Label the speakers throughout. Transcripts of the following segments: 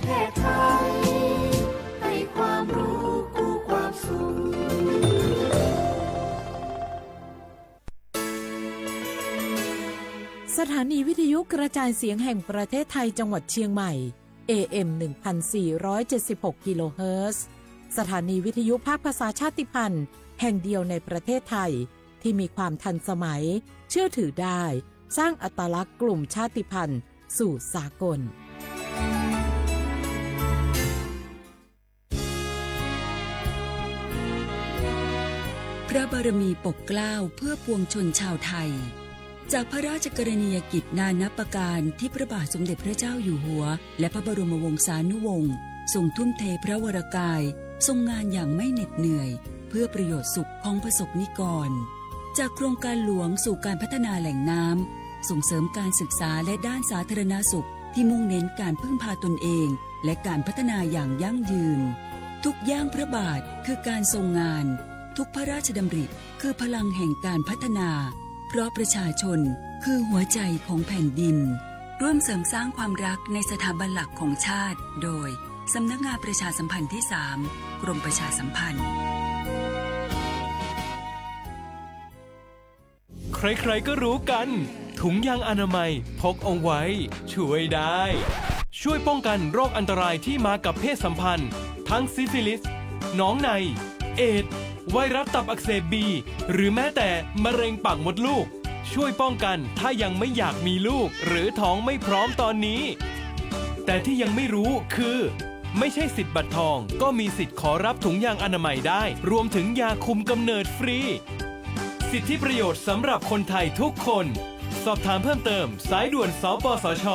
Speaker 1: เทศไทยให้ความรู้คู่ความสุข
Speaker 2: สถานีวิทยุกระจายเสียงแห่งประเทศไทยจังหวัดเชียงใหม่ AM 1476 กิโลเฮิรตซ์สถานีวิทยุภาคภาษาชาติพันธุ์แห่งเดียวในประเทศไทยที่มีความทันสมัยเชื่อถือได้สร้างอัตลักษณ์กลุ่มชาติพันธุ์สู่สากล
Speaker 3: พระบารมีปกเกล้าเพื่อปวงชนชาวไทยจากพระราชกรณียกิจนานับประการที่พระบาทสมเด็จพระเจ้าอยู่หัวและพระบรมวงศานุวงศ์ทรงทุ่มเทพระวรกายทรงงานอย่างไม่เหน็ดเหนื่อยเพื่อประโยชน์สุขของประสบนิกรจากโครงการหลวงสู่การพัฒนาแหล่งน้ำส่งเสริมการศึกษาและด้านสาธารณสุขที่มุ่งเน้นการพึ่งพาตนเองและการพัฒนาอย่างยั่งยืนทุกย่างพระบาทคือการทรงงานทุกพระราชดำริคือพลังแห่งการพัฒนาเพราะประชาชนคือหัวใจของแผ่นดินร่วมเสริมสร้างความรักในสถาบันหลักของชาติโดยสำนักงานประชาสัมพันธ์ที่ 3 กรมประชาสัมพันธ์
Speaker 4: ใครๆก็รู้กันถุงยางอนามัยพกเอาไว้ช่วยได้ช่วยป้องกันโรคอันตรายที่มากับเพศสัมพันธ์ทั้งซิฟิลิสหนองในเอดส์ไวรัสตับอักเสบบีหรือแม้แต่มะเร็งปากมดลูกช่วยป้องกันถ้ายังไม่อยากมีลูกหรือท้องไม่พร้อมตอนนี้แต่ที่ยังไม่รู้คือไม่ใช่สิทธิ์บัตรทองก็มีสิทธิ์ขอรับถุงยางอนามัยได้รวมถึงยาคุมกำเนิดฟรีสิทธิประโยชน์สำหรับคนไทยทุกคนสอบถามเพิ่มเติมสายด่วนสปสช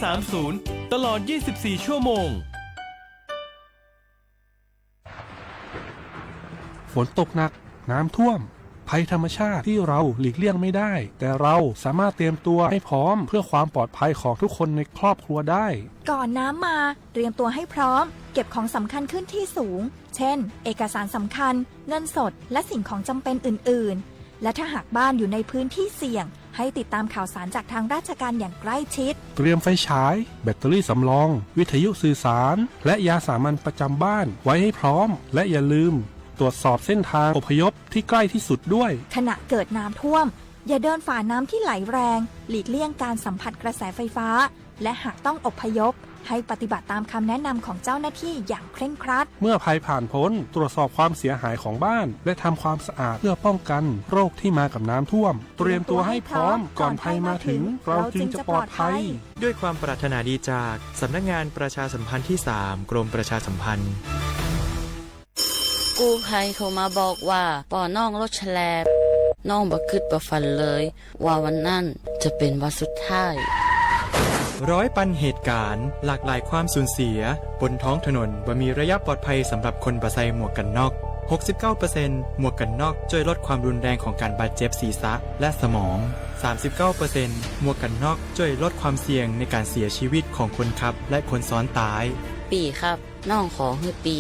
Speaker 4: 1330ตลอด24ชั่วโมง
Speaker 5: ฝนตกหนักน้ำท่วมภัยธรรมชาติที่เราหลีกเลี่ยงไม่ได้แต่เราสามารถเตรียมตัวให้พร้อมเพื่อความปลอดภัยของทุกคนในครอบครัวได้
Speaker 6: ก่อนน้ำมาเตรียมตัวให้พร้อมเก็บของสำคัญขึ้นที่สูงเช่นเอกสารสำคัญเงินสดและสิ่งของจำเป็นอื่นๆและถ้าหากบ้านอยู่ในพื้นที่เสี่ยงให้ติดตามข่าวสารจากทางราชการอย่างใกล้ชิด
Speaker 5: เตรียมไฟฉายแบตเตอรี่สำรองวิทยุสื่อสารและยาสามัญประจำบ้านไว้ให้พร้อมและอย่าลืมตรวจสอบเส้นทางอพยพที่ใกล้ที่สุดด้วย
Speaker 6: ขณะเกิดน้ำท่วมอย่าเดินฝ่าน้ำที่ไหลแรงหลีกเลี่ยงการสัมผัสกระแสไฟฟ้าและหากต้องอพยพให้ปฏิบัติตามคำแนะนำของเจ้าหน้าที่อย่างเคร่งครัด
Speaker 5: เมื่อภัยผ่านพ้นตรวจสอบความเสียหายของบ้านและทำความสะอาดเพื่อป้องกันโรคที่มากับน้ำท่วมเตรียมตัวให้พร้อมก่อนภัยมาถึงเราจึงจะปลอดภัย
Speaker 7: ด้วยความปรารถนาดีจากสำนักงานประชาสัมพันธ์ที่ 3 กรมประชาสัมพันธ์
Speaker 8: กู้ภัยโทรมาบอกว่าป่อน้องรถแฉลบน้องบ่คิดบ่ฝันเลยว่าวันนั้นจะเป็นวันสุดท้าย
Speaker 7: ร้อยปันเหตุการณ์หลากหลายความสูญเสียบนท้องถนนบ่มีระยะปลอดภัยสำหรับคนบ่ใส่หมวกกันน็อก 69% หมวกกันน็อกช่วยลดความรุนแรงของการบาดเจ็บศีรษะและสมอง 39% หมวกกันน็อกช่วยลดความเสี่ยงในการเสียชีวิตของคนขับและคนซ้อนท้าย
Speaker 8: ปีครับน้องขอให้ปี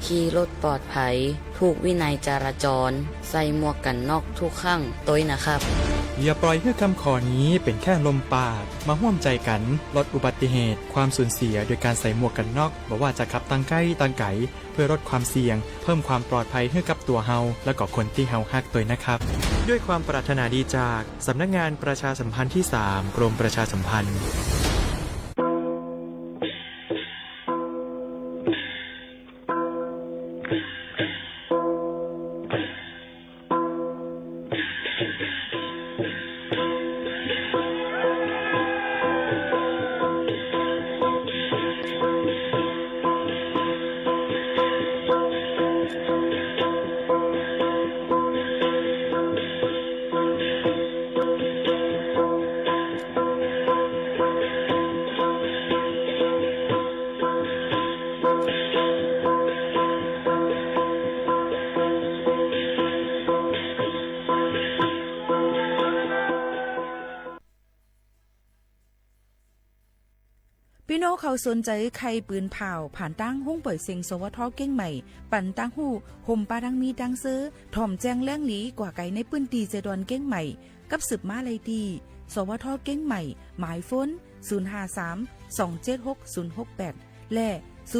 Speaker 8: ขี่รถปลอดภัยถูกวินัยจราจรใส่หมวกกันน็อกทุกครั้งตัวนะครับ
Speaker 7: อย่าปล่อยให้คำขอนี้เป็นแค่ลมปากมาร่วมใจกันลดอุบัติเหตุความสูญเสียโดยการใส่หมวกกันน็อกบอกว่าจะขับตั้งใกล้ตั้งไกลเพื่อลดความเสี่ยงเพิ่มความปลอดภัยให้กับตัวเฮาและก็คนที่เฮาฮักตัวนะครับด้วยความปรารถนาดีจากสำนักงานประชาสัมพันธ์ที่ 3 กรมประชาสัมพันธ์
Speaker 9: พี่น้องเขาสนใจใครปืนเผาผ่านตั้งหุ้งเปิดเสียงสวทเก้งใหม่ปั่นตั้งหู้ห่มปลาดังมีดังซื้อถ่อมแจ้งเรื่องหลีกว่าไก่ในปืนตีเจดอนเก้งใหม่กับสืบมาเลยดีสวทเก้งใหม่หมายฟ้น053 276 068 และ0922468579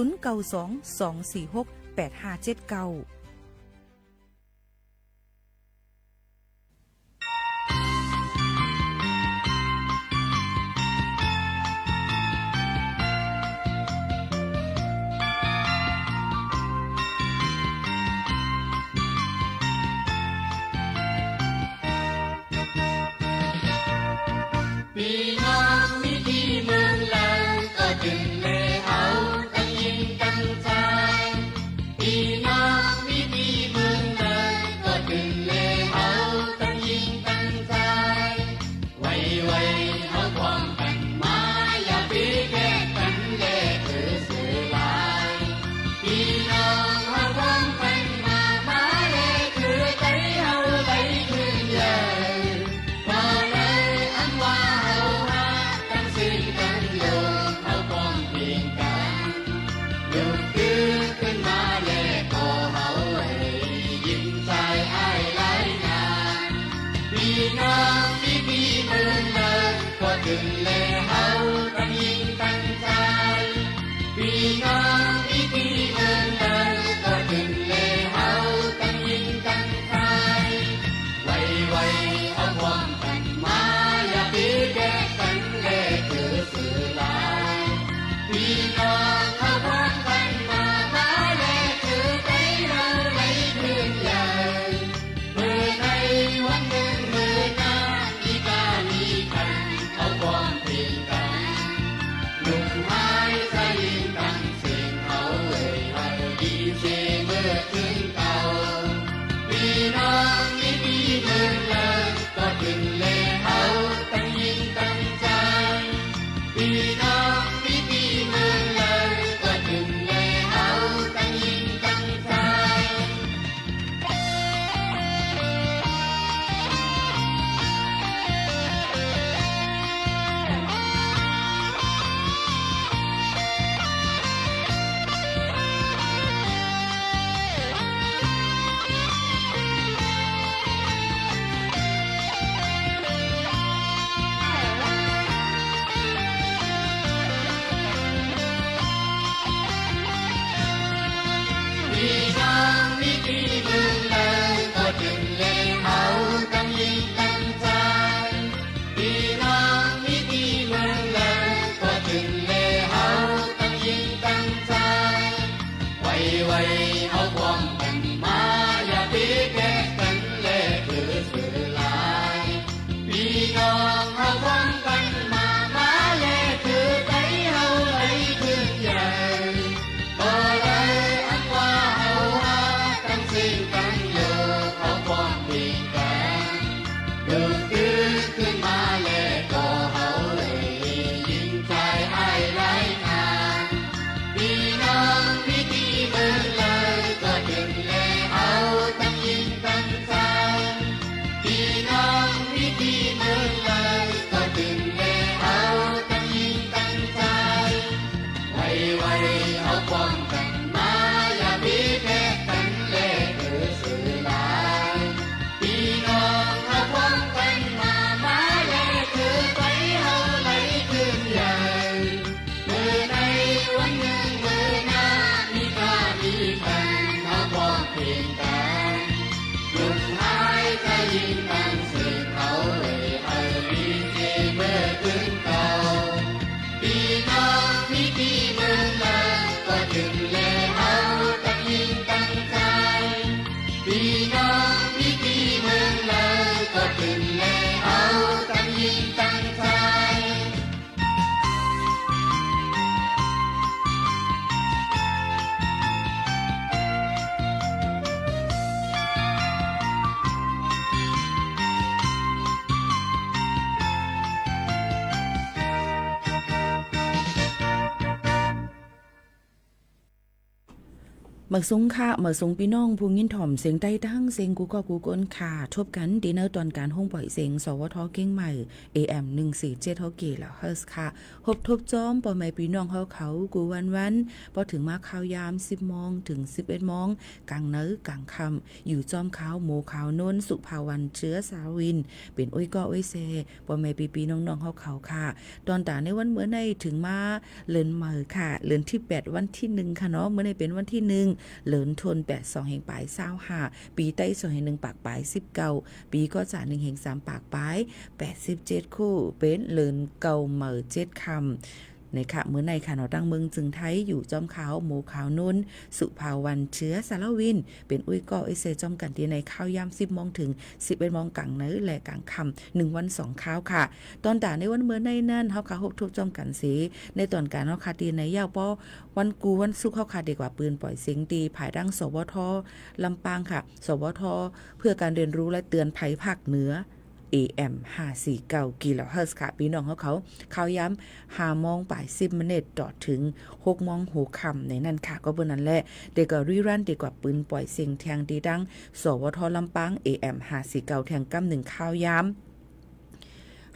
Speaker 1: พี่น้องมิตรีเมืองเลยก็จึงเลยเอาตั้งยิงตั้งใจพี่น้องมิตรีเมืองเลยก็จึงเลยเอาตั้งยิงตั้งใจไว้เอาความกันมาอย่าปีแก่กันเลยคือสื่อลายพี่น้องเอาความกันมาเลยคือใจเอาไปคืนใหญ่มาเลยอันว่าลุกขึ้นมาแลก็เฮาให้ยิ้มใจอ้ายหลายงานพี่น้องที่พี่เมืองเลยก็ถึงแลเฮาตั้งยิ่งตั้งใจพี่น้องที่พี่เมืองเลยก็ถึงแลเฮาตั้งยิ่งตั้งใจไว้เอาความกันมาอย่าปีแก่กันแลคือสื่อลายพี่น้องเอาความกันมาแลคือใจเราไหลคืนใหญ่เมื่อในวันหนึ่งเมื่อหน้ามีกามีกันเอาความเพียงกันลุกหายใจยิ่งตั้งเสียงเขาให้ดีเสียเมื่อถึงเก่าพี่น้องที่พี่เมืองเลยก็ถึงแลเอาตั้งยิ่งตั้งใจพี่น้องที่พี่เมืองเลยก็ถึงแลเอาตั้งยิ่งตั้งใจพี่น้องที่พี่เมืองเลยก็ถึงแลเอาตั้งยิ่งตั้งใจพี่น้องที่พี่เมืองเลยก็ถึงแลเอาตั้งยิ่งตั้งใจไว้เอาความกันมาอย่าปีแก่กันแลคือสื่อลายพี่น้องเอาความกันมาแลคือใจเฮาไหลคืนใหญ่ก็เลยอันว่าเอาหาตั้งสิ่งตั้งอยู่เอาความ
Speaker 9: หมักสูงค่ะหมักสูงพี่น้องผู้ยินถ่อมเสียงใต้ทั้งเสียงกูก็กูก้นค่ะทบกันดีเนอร์ตอนการห้องปล่อยเสียงสวทเก่งใหม่ AM 147เท่ากี่แล้วเฮิร์สค่ะหบทบจอมปอไม่พี่น้องเขากูวันพอถึงมาข่าวยาม10 โมงถึง 11 โมงกลางเนื้อกลางคำอยู่จอมขาวโมขาวนนสุภาวันเชื้อสาวินเป็นอ้อยก็อ้อยเซปอไม่ปีน้องเขาค่ะตอนตาในวันเมื่อในถึงมาเลินเมื่อค่ะเลินที่8วันที่1ค่ะเนาะเมื่อในเป็นวันที่1เหลินทน82แห่งปลาย25ปีใต้2แห่ง1ปากปลาย19ปีก็จะ1แห่ง3ปากปลาย87คู่เป็นเหลินเก่าเหมอ7คำในค่ะเมื่อในค่ะเนาะตั้งเมืองจึงไทยอยู่จอมขาวโมขาวนนสุภาวันเชื้อสารวินเป็นอุ้ยก็ไอเซจอมกันที่ในข้าวยาม10 โมงถึง 11 โมงกลางเนื้อและกลางค่ำ1 วัน2ข้าวค่ะตอนด่าในวันเมื่อในนั่นเฮาค่ะฮบทุบจอมกันสีในตอนการเฮาค่ะตีในยาวป้อวันกูวันสุกเฮาค่ะดีกว่าปืนปล่อยเสียงตีภายดังสวทลำปางค่ะสวทเพื่อการเรียนรู้และเตือนภัยภาคเหนือAM 549กิโลเฮิรตซ์ค่ะพี่น้องเขาข่าวย้ำ5 โมงบ่าย10 นาทีต่อถึง6 โมงหัวค่ำในนั้นค่ะก็เบอร์นั้นแหละเด็กก็รีรันดีกว่าปืนปล่อยเสียงแทงดีดังสวทลำปาง AM 549แทงกำ1ข่าวย้ำ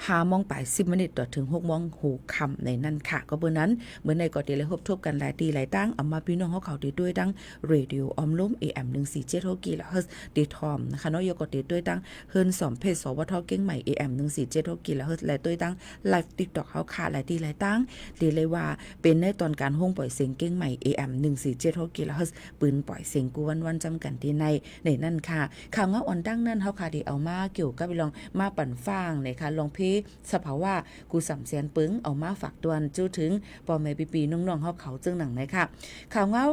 Speaker 9: 5 โมงบ่าย10 นาทีต่อถึง6 โมงหัวค่ำในนั้นค่ะก็เบอร์นั้นเหมือนในก็ได้เลยพบทบกันหลายตีหลายตั้งเอามาพี่น้องเขาดีด้วยดังเรดิโอออมล้ม AM 147กิโลเฮิรตซ์ดีทอมนะคะเนาะยกดีด้วยดังเฮิรน2เพจสวทเก่งใหม่ AM 147กิโลเฮิรตซ์และด้วยดังไลฟ์ TikTok เขาค่ะหลายตีหลายตั้งดีเลยว่าเป็นในตอนการห้องปล่อยเสียงเก่งใหม่ AM 147กิโลเฮิรตซ์ปืนปล่อยเสียงกูวันจำกันที่ในนั่นค่ะข่าวเงาอ่อนดังนั้นเขาค่ะดีเอามาเกี่ยวกับลองมาปั่นฟ้างนะคะลองพี่สภาวะกูสำเสียนปึ้งเอามาฝากตวนจู้ถึงปอแม่ปีน้องๆเขาจึงหนังไหนค่ะข่าวเงา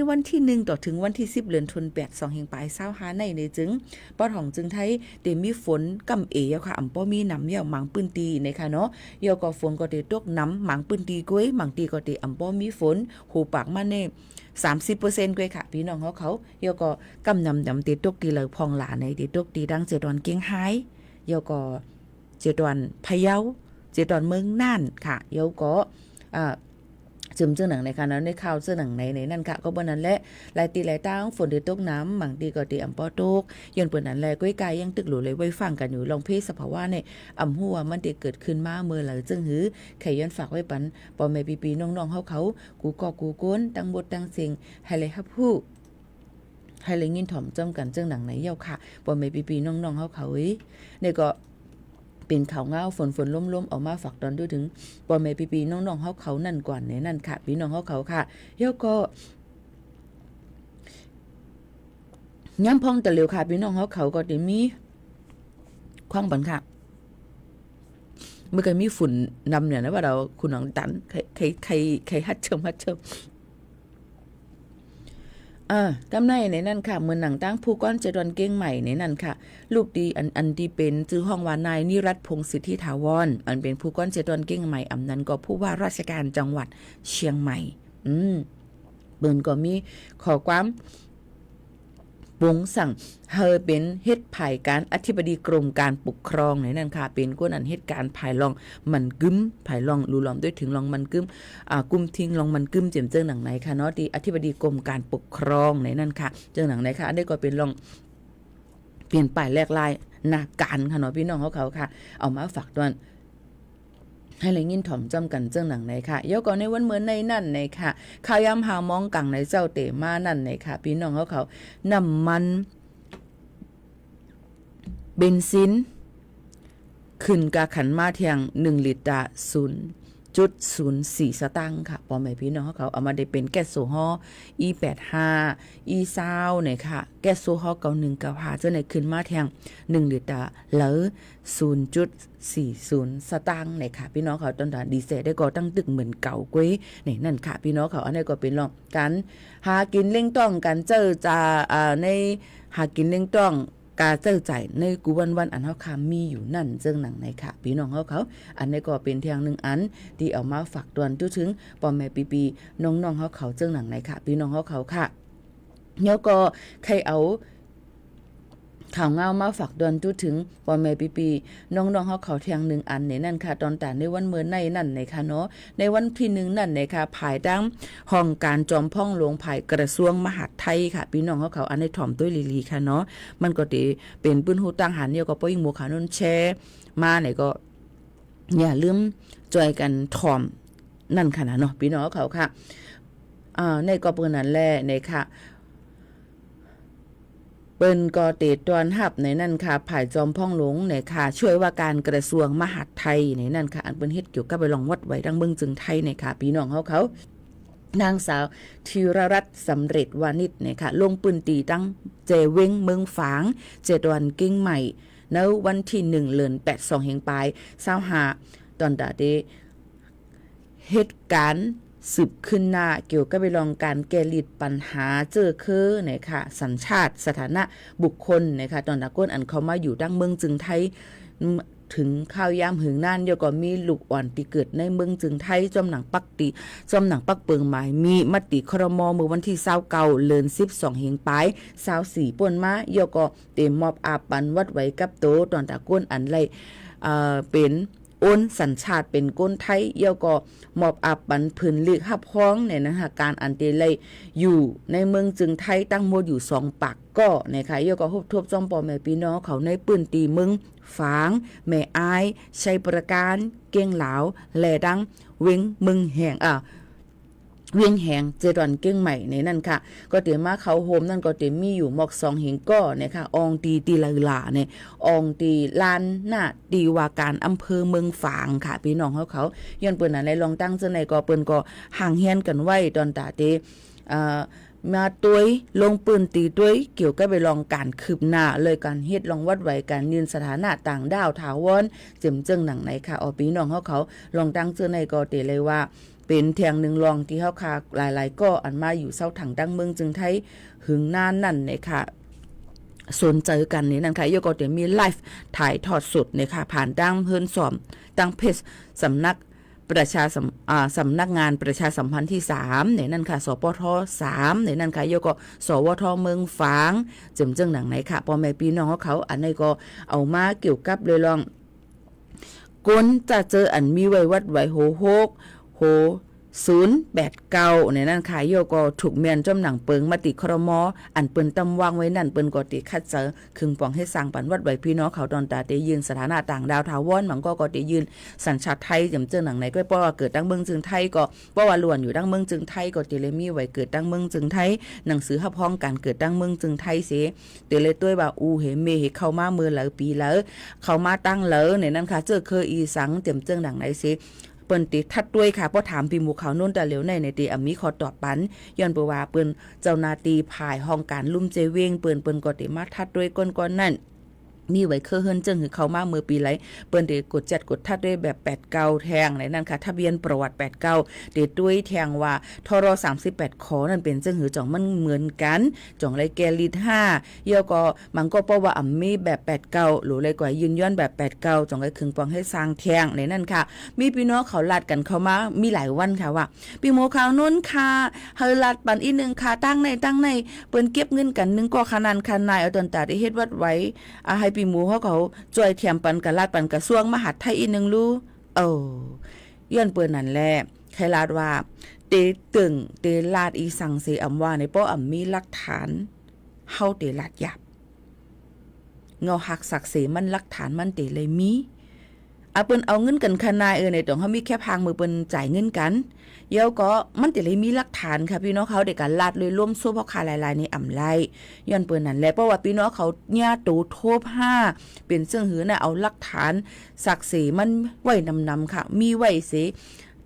Speaker 9: วันที่1ต่อถึงวันที่10เดือนธันวาคม2แห่งปลาย25ในจึงปอของจึงไทยเดมีฝนกำเอยาค่ะอำป้อมีน้ำยาวหมังปืนตีในค่ะเนาะยาวก็ฝนก็ได้ตกน้ำหมังปืนตีก้วยหมังตีก็ได้อำป้อมีฝนหูปากมาเน่30% กว่าค่ะพี่น้องเขายาวก็กำนำดำติดตกตีเลยพองหลาในติดตกตีดังเจดอนเกียงไฮ้ยาวก็เจดอนพะเยาเจดอนเมืองน่านค่ะยาวก็จึมเจ้าหนังในค่ะนั้นในข่าวเจ้าหนังในนั่นค่ะก็บนนั้นแหละหลายตีหลายตั้งฝนได้ตกน้ำบางตีก็ตีอำปอตกย้อนเปิ้นนั้นแลก้อยกายยังตึกหลูเลยไว้ฟังกันอยู่ลองเพศสภาวะในอำหัวมันได้เกิดขึ้นมาเมื่อหลายจึงหือไขย้อนฝากไว้ปันปอแม่ปีน้องๆเขากูก็กูก้นตั้งบทตั้งเสียงให้เลยฮับฮู้ให้เลยยินถ่อมจ้อมกันเจ้าหนังไหนเย้าค่ะปอแม่ปีน้องๆเขาเนี่ยก็เป็นข่าวเงาฝนล้มๆออกมาฝากตอนด้วยถึงปอแม่ปีน้องๆเขานั่นก่อนในนั่นค่ะพี่น้องเขาค่ะเย้าก็ย้ำพองแต่เร็วค่ะพี่น้องเขาก็ได้มีความบันค่ะเมื่อกี้มีฝุ่นนำเนี่ยนะว่าเราคุณน้องตันใครฮัดเชิมกำในในนั่นค่ะเมืองหนังตั้งผู้ก้อนเจดอนเก้งใหม่ในนั่นค่ะลูกดีอันที่เป็นจื้อห้องวานายนิรัตพงศ์สิทธิถาวรอันเป็นผู้ก้อนเจดอนเก้งใหม่อำนั้นก็ผู้ว่าราชการจังหวัดเชียงใหม่เบิ่นก็มีขอความปงสั่งเฮอเป็นเฮ็ดภายการอธิบดีกรมการปกครองในนั่นค่ะเป็นคนอันเหตุการณ์ภายลองมันกึ้มภายลองรูล้อมด้วยถึงลองมันกึ้มกุมทิ้งลองมันกึ้มเจียมเจิ้งหนังไหนค่ะเนาะที่อธิบดีกรมการปกครองในนั่นค่ะเจิ้งหนังไหนค่ะอันนี้ก็เป็นลองเปลี่ยนป้ายแลกลายหน้าการค่ะเนาะพี่น้องเขาค่ะเอามาฝากด้วยให้เลยยินถ่อมจำกันเจ้าหนังในค่ะยกก่อนในวันเหมือนในนั่นในค่ะข่าวยำหามองกังในเจ้าเตมานั่นในค่ะพี่น้องเขาน้ำมันเบนซินขึ้นกาขันมาเทียง1 ลิตร0.04 สตางค์ค่ะปอแม่พี่น้องเขาเอามาได้เป็นแก๊สโซฮอล์ E85 E20 เนี่ยค่ะแก๊สโซฮอล์9195จะในขึ้นมาเทียง1 ลิตรแล้ว 0.40 สตางค์เนี่ยค่ะพี่น้องเขาตอนนั้นดีเซลได้ก็ตั้งตึกเหมือนเก่ากุ้ยนี่นั่นค่ะพี่น้องเขาอันนี้ก็เป็นรองการหากินเล่งต้องการเจอจะในหากินเล่งต้องการเจ้าใจในกูวันอันเฮาคามีอยู่นั่นเจิงหนังในค่ะพี่น้องเขาอันนี้ก็เป็นเทียงหนึ่งอันที่เอามาฝากตวนจุถึงปอแม่ปีน้องเขาเจิงหนังในค่ะพี่น้องเขาค่ะแล้วก็ใครเอา
Speaker 10: ข่าวเงามาฝากดอนจุถึงปอแม่ปีน้องๆเขาเที่ยง1อันในนั่นค่ะตอนตาในวันเมื่อในนั่นในค่ะเนาะในวันที่1นั่นในค่ะภายดังห้องการจอมพ่องหลวงภายกระทรวงมหาดไทยค่ะพี่น้องเขาอันในถ่อมด้วยลีค่ะเนาะมันก็ติเป็นปืนฮู้ตั้งหันเดียวก็ป้อยิงหมู่ขานนแชร์มาไหนก็อย่าลืมจอยกันถ่อมนั่นค่ะนะเนาะพี่น้องเขาค่ะในก็เปิ้นนั้นแลในค่ะเปิ้นก็เตตอนรับในนั่นค่ะภายจอมพ่องหลวงในค่ะช่วยว่าการกระทรวงมหาดไทยในนั่นค่ะอันเปิ้นเฮ็ดเกี่ยวกับไปลองวัดไว้ดังเมืองจึงไทยในค่ะพี่น้องเขานางสาวธีรรัตน์สำเร็จวานิชเนี่ยค่ะลงปืนตีตั้งเจเวงเมืองฝางเจดวันกิ้งใหม่ในวันที่1เดือน8 2แห่งปลาย25ตอนตาเดเหตุการณ์สืบขึ้นหน้าเกี่ยวกับไปลองการแก้ลิดปัญหาเจอคือเนี่ยค่ะสัญชาติสถานะบุคคลเนี่ยค่ะตอนตะก้นอันเขามาอยู่ดั้งเมืองจึงไทยถึงข้าวยามหึงน่านเดียวก็มีลูกอ่อนตีเกิดในเมืองจึงไทยจอมหนังปักเปิงหมายมีมติครม.เมื่อวันที่29เดือน12แห่งปลาย24ป่นมาเดียวก็เต็มมอบอาปันวัดไว้กับโตตอนตะก้นอันไรเป็นโอนสัญชาติเป็นก้นไทยเยี่ยวก็มอบอับบันพื้นเลือกหับพ้องในนะคะการอันเตเลยอยู่ในเมืองจึงไทยตั้งหมดอยู่2ปักก็นะคะเยี่ยวก็ทบจอมปอแม่พี่น้องเขาในปืนตีเมืองฝางแม่อายชัยประการเก้งหลาวแลดังเวงเมืองแห่งเวียงแหงเจดอนเก้งใหม่ในนั่นค่ะก็เตรียมมาเขาโฮมนั่นก็เตรียมมีอยู่หมอก2เหงก็นะคะอองตีลาเนี่ยอองตีลานหน้าตีว่าการอำเภอเมืองฝางค่ะพี่น้องเขาย้อนเปิ้นอะไรลองตั้งเจ้าในก็เปิ้นก็ห่างเฮียนกันไว้ตอนตาเตมาตัวลงปืนตีตัวเกี่ยวกับไปลองการคืบหน้าเลยการเฮ็ดลองวัดไว้การยืนสถานะต่างดาวถาวรเจิมเจิงหนังไหนค่ะพี่น้องเขาลองตั้งเจ้าในก็เตเลยว่าเป็นแทงหนึ่งรองที่เขาคาหลายๆก็อันมาอยู่เศร้าถังดังเมืองจึงไทยหึงนานนั่นเนี่ยค่ะสนใจกันนี่นั่นค่ะโยก็จะมีไลฟ์ถ่ายทอดสดเนี่ยค่ะผ่านดังเฮิรนสอมดังเพจสำนักสำนักงานประชาสัมพันธ์ที่3เนี่ยนั่นค่ะสปท3เนี่ยนั่นค่ะโยก็สวทเมืองฝางเจิมเจิงหนังไหนค่ะพ่อแม่พี่น้องเขาอันนี้ก็เอามาเกี่ยวกับเลยลองก้นจะเจออันมีไว้วัดไว้โห089ในนั่นค่ะโยก็ถูกเมียนจอมหนังเปิงมติครม.อันเปิ้นตำวางไว้นั่นเปิ้นก็ติคัดเจอครึ่งป่องให้สร้างปันวัดไว้พี่น้องเขาตอนตาได้ยืนสถานะต่างดาวถาวรมันก็ได้ยืนสัญชาติไทยจำเจอหนังไหนก็เพราะว่าเกิดตั้งเมืองจึงไทยก็เพราะว่าล้วนอยู่ตั้งเมืองจึงไทยก็ติเลยมีไว้เกิดตั้งเมืองจึงไทยหนังสือฮับพ้องการเกิดตั้งเมืองจึงไทยเสติเลยตัวว่าอูเหเมเข้ามาเมื่อหลายปีแล้วเข้ามาตั้งแล้วในนั้นค่ะเจอเคยอีสังเต็มเจิงหนังไหนเสเปิ้นติทัดด้วยค่ะเพราะถามพี่หมู่เขาโน่นแต่เหลียวในตีมีขอตอบปันย้อนเปว่าเปิ้นเจ้านาตีภายห้องการลุ่มเจเวงเปิ้นก็ติมาทัดด้วยก้นนั่นมีไว้เคยเฮิรนจึงคือเขามาเมื่อปีไหลเปิ้นได้กดจัดกดทัดด้วยแบบ89แทงในนั้นค่ะทะเบียนประวัติ89เดด้วยแทงว่าทร38ขอนั่นเป็นจึงหือจ่องมันเหมือนกันจ่องไรแกลิด5เยี่ยวก็มันก็เพราะว่าอ่ำมีแบบ89หรือไรกว่ายืนย้อนแบบ89จ่องไรครึ่งปองให้สร้างแทงในนั้นค่ะมีพี่น้องเขาลัดกันเข้ามามีหลายวันค่ะว่าพี่โมข่าวนู้นค่ะเฮาลัดปันอีนึงค่ะตั้งในเปิ้นเก็บเงินกันนึงก็ขนาดเอาตนตาได้เฮ็ดวัดไว้ให้ปีหมูเขาจ่อยเทียมปันกับลาดปันกระทรวงมหาดไทยอีกนึงรู้ย้อนเปิ้นนั่นแหละใครลาดว่าเตตึงเตลาดอีสังเสอำว่าในป้อมีหลักฐานเฮาเตลาดหยับเงาหักศักดิ์ศรีมันหลักฐานมันเตเลยมีเปิ้นเอาเงินกันขนาดในตรงเฮามีแค่พางมือเปิ้นจ่ายเงินกันเดี๋ยวก็มันเตเลยมีหลักฐานค่ะพี่น้องเขาเด็กกันลาดเลยร่วมสู้พ่อค้าหลายๆในอ่ำไล่ย้อนเปิ้นนั่นแหละเพราะว่าพี่น้องเขาญาตูโทบ5เป็นซึ่งหือน่ะเอาหลักฐานศักดิ์ศรีมันไว้นำค่ะมีไว้สิ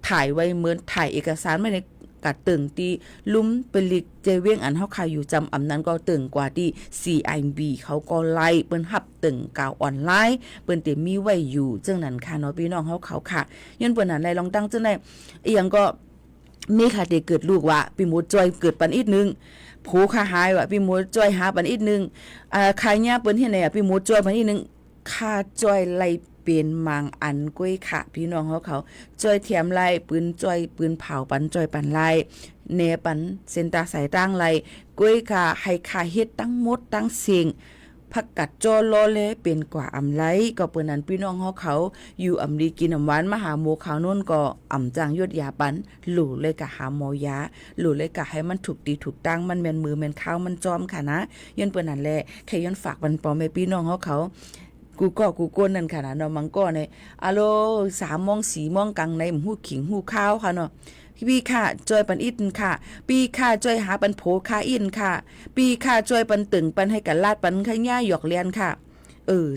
Speaker 10: ถ่ายไว้เหมือนถ่ายเอกสารไว้ในกัดตึงตีลุ่มเปลิกเจเวียงอันเฮาคายอยู่จำอำนั้นก็ตึงกว่าที่ CIB เขาก็ไล่เปิ้นหับตึงกาวออนไลน์เปิ้นเต็มมีไว้อยู่จังนั้นค่ะเนาะพี่น้องเขาค่ะย้อนเปิ้นนั่นได้ลองตั้งจังได๋อีหยังก็มีค่ะที่เกิดลูกว่าพี่หมูจอยเกิดปันอีกนึงผู้ค้าหายว่าพี่หมูจอยหาปันอีกนึงขายยาเปิ้นเฮ็ดไหนพี่หมูจอยปันอีกนึงค่าจอยไล่เป็นมังอันก้วยค่ะพี่น้องเขาจอยเทียมไล่ปืนจอยปืนเผาปันจอยปันไล่เนปันเซนตาสายตั้งไล่ก้วยค่ะให้ค่าเฮ็ดตั้งหมดตั้งสิ่ง ผักกัดจอโลเลเป็นกว่าอำไลก็เปิ้นนั้นพี่น้องเขาอยู่อำดีกินอำหวานมาหาหมูขาวนู่นก็อำจางยดยาปันหลู่เลยกะหาหมอยาหลู่เลยกะให้มันถูกดีถูกตั้งมันแม่นมือแม่นข้าวมันจอมค่ะนะย้อนเปิ้นนั่นแหละแค่ย้อนฝากมันปอแม่พี่น้องเขากูก้นนั่นค่ะนะเนาะมังก็ในอะโล3 โมง 4 โมงกลางในหูขิงหูข้าวค่ะเนาะปีค่ะจอยปันอินค่ะปีค่ะจอยหาปันโผค่ะอินค่ะปีค่ะจอยปันตึงปันให้กันลาดปันขย่าหยอกเลียนค่ะ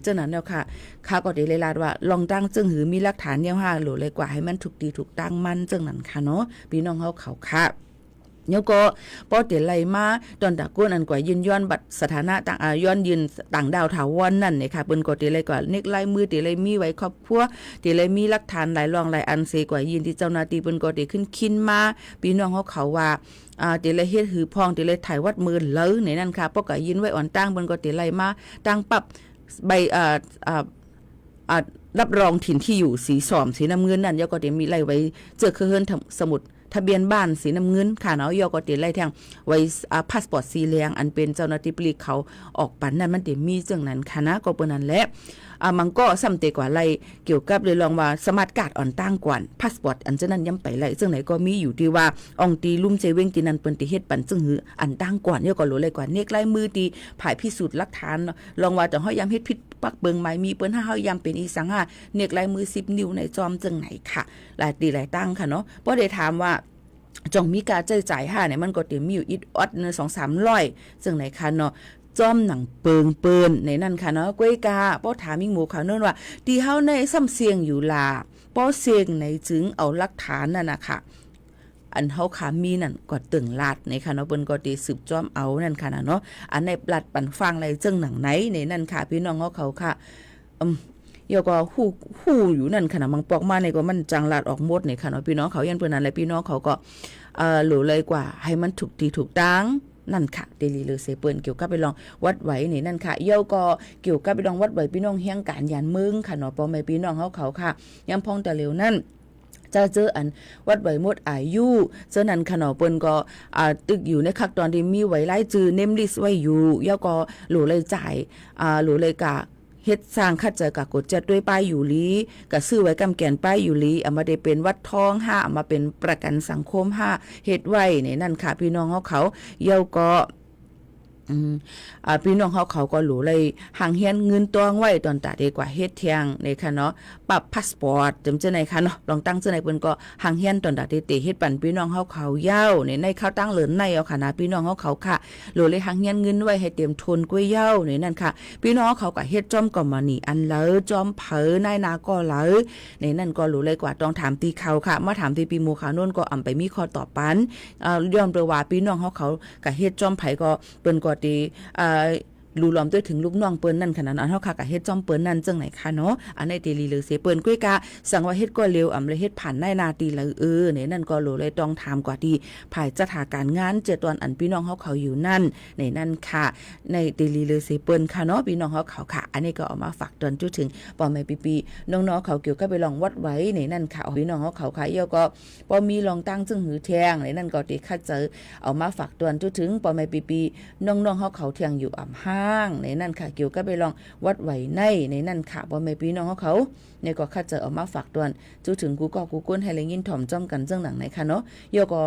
Speaker 10: เจ้านั้นแล้วค่ะข้าก็ได้เลยลาดว่าลองตั้งจึงหือมีหลักฐานยาวหาโหลเลยกว่าให้มันถูกดีถูกตั้งมันจึงนั้นค่ะเนาะพี่น้องเขาค่ะเดี๋ยวก็พอเตไลมาตอนตะก้นอันกว่ายืนย้อนบัตรสถานะต่างย้อนยืนต่างดาวถาวรนั่นเนี่ยค่ะเปิ้นก็เตไลกว่าเน็กไลมือเตไลมีไว้ครอบครัวเตไลมีหลักฐานหลายรองหลายอันเสกว่ายืนที่เจ้าหน้าที่เปิ้นก็เตขึ้นคินมาพี่น้องเขาว่าเตไลเฮ็ดหือพองเตไลถ่ายวัดมือเลยในนั่นค่ะปก็ยืนไว้อ่อนตั้งเปิ้นก็เตไลมาตั้งปรับใบรับรองถิ่นที่อยู่สีส้มสีน้ำเงินนั่นยก็เตมีไล่ไว้เจอคือเฮิรนสมุดทะเบียนบ้านสีน้ำเงินค่ะเนาะยก็เตไล่ทางไว้พาสปอร์ตสีเหลืองอันเป็นเจ้าหน้าที่ปลีกเขาออกปันนั่นมันเตมีจังนั้นค่ะนะก็เปิ้นนั่นแหละมันก็ซ้ำเตกว่าไล่เกี่ยวกับเลยลองว่าสมาร์ทการ์ดอ่อนตั้งกว่าพาสปอร์ตอันจะนั้นย้ำไปไล่ซึ่งไหนก็มีอยู่ที่ว่าอองตีลุ่มเจเวงตีนันเปิ้นติเฮ็ดปันซึ่งหืออันตั้งกว่าเนี่ยก็รู้เลยกว่าเนกไล่มือตีผายพิสูจน์หลักฐานลองว่าจะเฮาย้ำเฮ็ดผิดปักเบิงไม้มีเปิ้นเฮาย้ำเป็นอีสังหาเนกไล่มือ10 นิ้วในจอมจังไหนค่ะหลายตีหลายตั้งค่ะเนาะบ่ได้ถามว่าจ่องมีการจ่ายเนี่ยมันก็เต็มมีอยู่อิดออดเน 2-300 ซึ่งไหนคะเนาะจอมหนังเปิงในนั่นค่ะเนาะก้วยกาป้อถามมิงหมูเขาเนื่นว่าที่เฮาในซ้ำเสียงอยู่ลาป้อเสียงในจึงเอาหลักฐานนั่นน่ะค่ะอันเฮาขามีนั่นก็ตึงลาดในค่ะเนาะเปิ้นก็ติสืบจอมเอานั่นค่ะเนาะอันในปลัดปันฟังอะไรจึงหนังไหนในนั่นค่ะพี่น้องเขาค่ะยก็ฮู้อยู่นั่นค่ะนะมังปอกมาในก็มันจังลาดออกหมดในค่ะเนาะพี่น้องเขายันเปิ้นนั่นแหละพี่น้องเขาก็หลู่เลยกว่าให้มันถูกดีถูกตั้งนั่นค่ะเดลีเลยเซเปิ้นเกี่ยวกับไปลองวัดไหวนี่นั่นค่ะเย่าก็เกี่ยวกับไปลองวัดไหวพี่น้องเฮียงการยานมึงค่ะเนาะปอแม่พี่น้องเขาค่ะยามพองแต่เร็วนั่นจะเจออันวัดไหวหมดอายุเจอนั้นค่ะเนาะเปิ้นก็ตึกอยู่ในคักตอนที่มีไว้ไล่จื้อเนมลิสไว้อยู่เย่าก็หลู่เลยจ่ายหลู่เลยกะเฮ็ดสร้างคัดเจอกะกดจัดด้วยป้ายอยู่ลีกะซื้อไว้กำแก่นป้ายอยู่ลีเอามาได้เป็นวัดทอง5เอามาเป็นประกันสังคม5เฮ็ดไว้นี่นั่นค่ะพี่น้องเขาเย่าก็พี่น้องเขาก็หลูเลยห่างเฮียนเงินตองไว้ตอนตาดีกว่าเฮ็ดเทียงในค่ะเนาะปรับพาสปอร์ตจำเจไหนค่ะเนาะลองตั้งเจไหนเปิ้นก็ห่างเฮียนตอนตาเตเฮ็ดปันพี่น้องเขายาวในข้าวตั้งเหลินในเอาค่ะนะพี่น้องเขาค่ะหลูเลยห่างเฮียนเงินไว้ให้เตรียมทุนกล้วยยาวในนั่นค่ะพี่น้องเขาก็เฮ็ดจอมก็มานี่อันเลอจอมเผอนายนาก็เลอในนั่นก็หลูเลยกว่าต้องถามตีเขาค่ะมาถามตีปีหมู่เขาโน่นก็อำไปมีข้อตอบปันยอมเลยว่าพี่น้องเขาก็เฮ็ดจอมไผก็เปิ้นก็ตีรูล้อมด้วยถึงลูกน้องเปิ้นนั่นขนาดนั้นเฮาค่ะก็เฮ็ดจอมเปิ้นนั่นจังไหนค่ะเนาะอันในเตลีเลยเสเปิ้นก้วยกาสั่งว่าเฮ็ดก็เร็วเลยเฮ็ดผ่านได้นาตีเลยเนี่ยนั่นก็โลเลยต้องถามกว่าที่ภายจัดหาการงาน7 วันอันพี่น้องเขาอยู่นั่นในนั่นค่ะในเตลีเลยเสเปิ้นค่ะเนาะพี่น้องเขาค่ะอันนี้ก็เอามาฝากเตือนจุถึงปอแม่ปีน้องๆเขาเกี่ยวกับไปลองวัดไว้ในนั่นค่ะพี่น้องเขาค่ะเยาก็พอมีลองตั้งจึงหือแทงในนั่นก็ติคัดเจอเอามาฝากเตือนจุถึงปอแม่ปีน้องๆเขาเที่ยงอยู่อ่ำในนั่นค่ะเกี่ยวกับไปลองวัดไหวในนั่นค่ะบ่แม่พี่น้องเขาเนี่ยก็คัดเจอออกมาฝากตวนจูถึงกูก้นให้เลยยินถ่อมจ้อมกันจังหนังไหนค่ะเนาะโยก็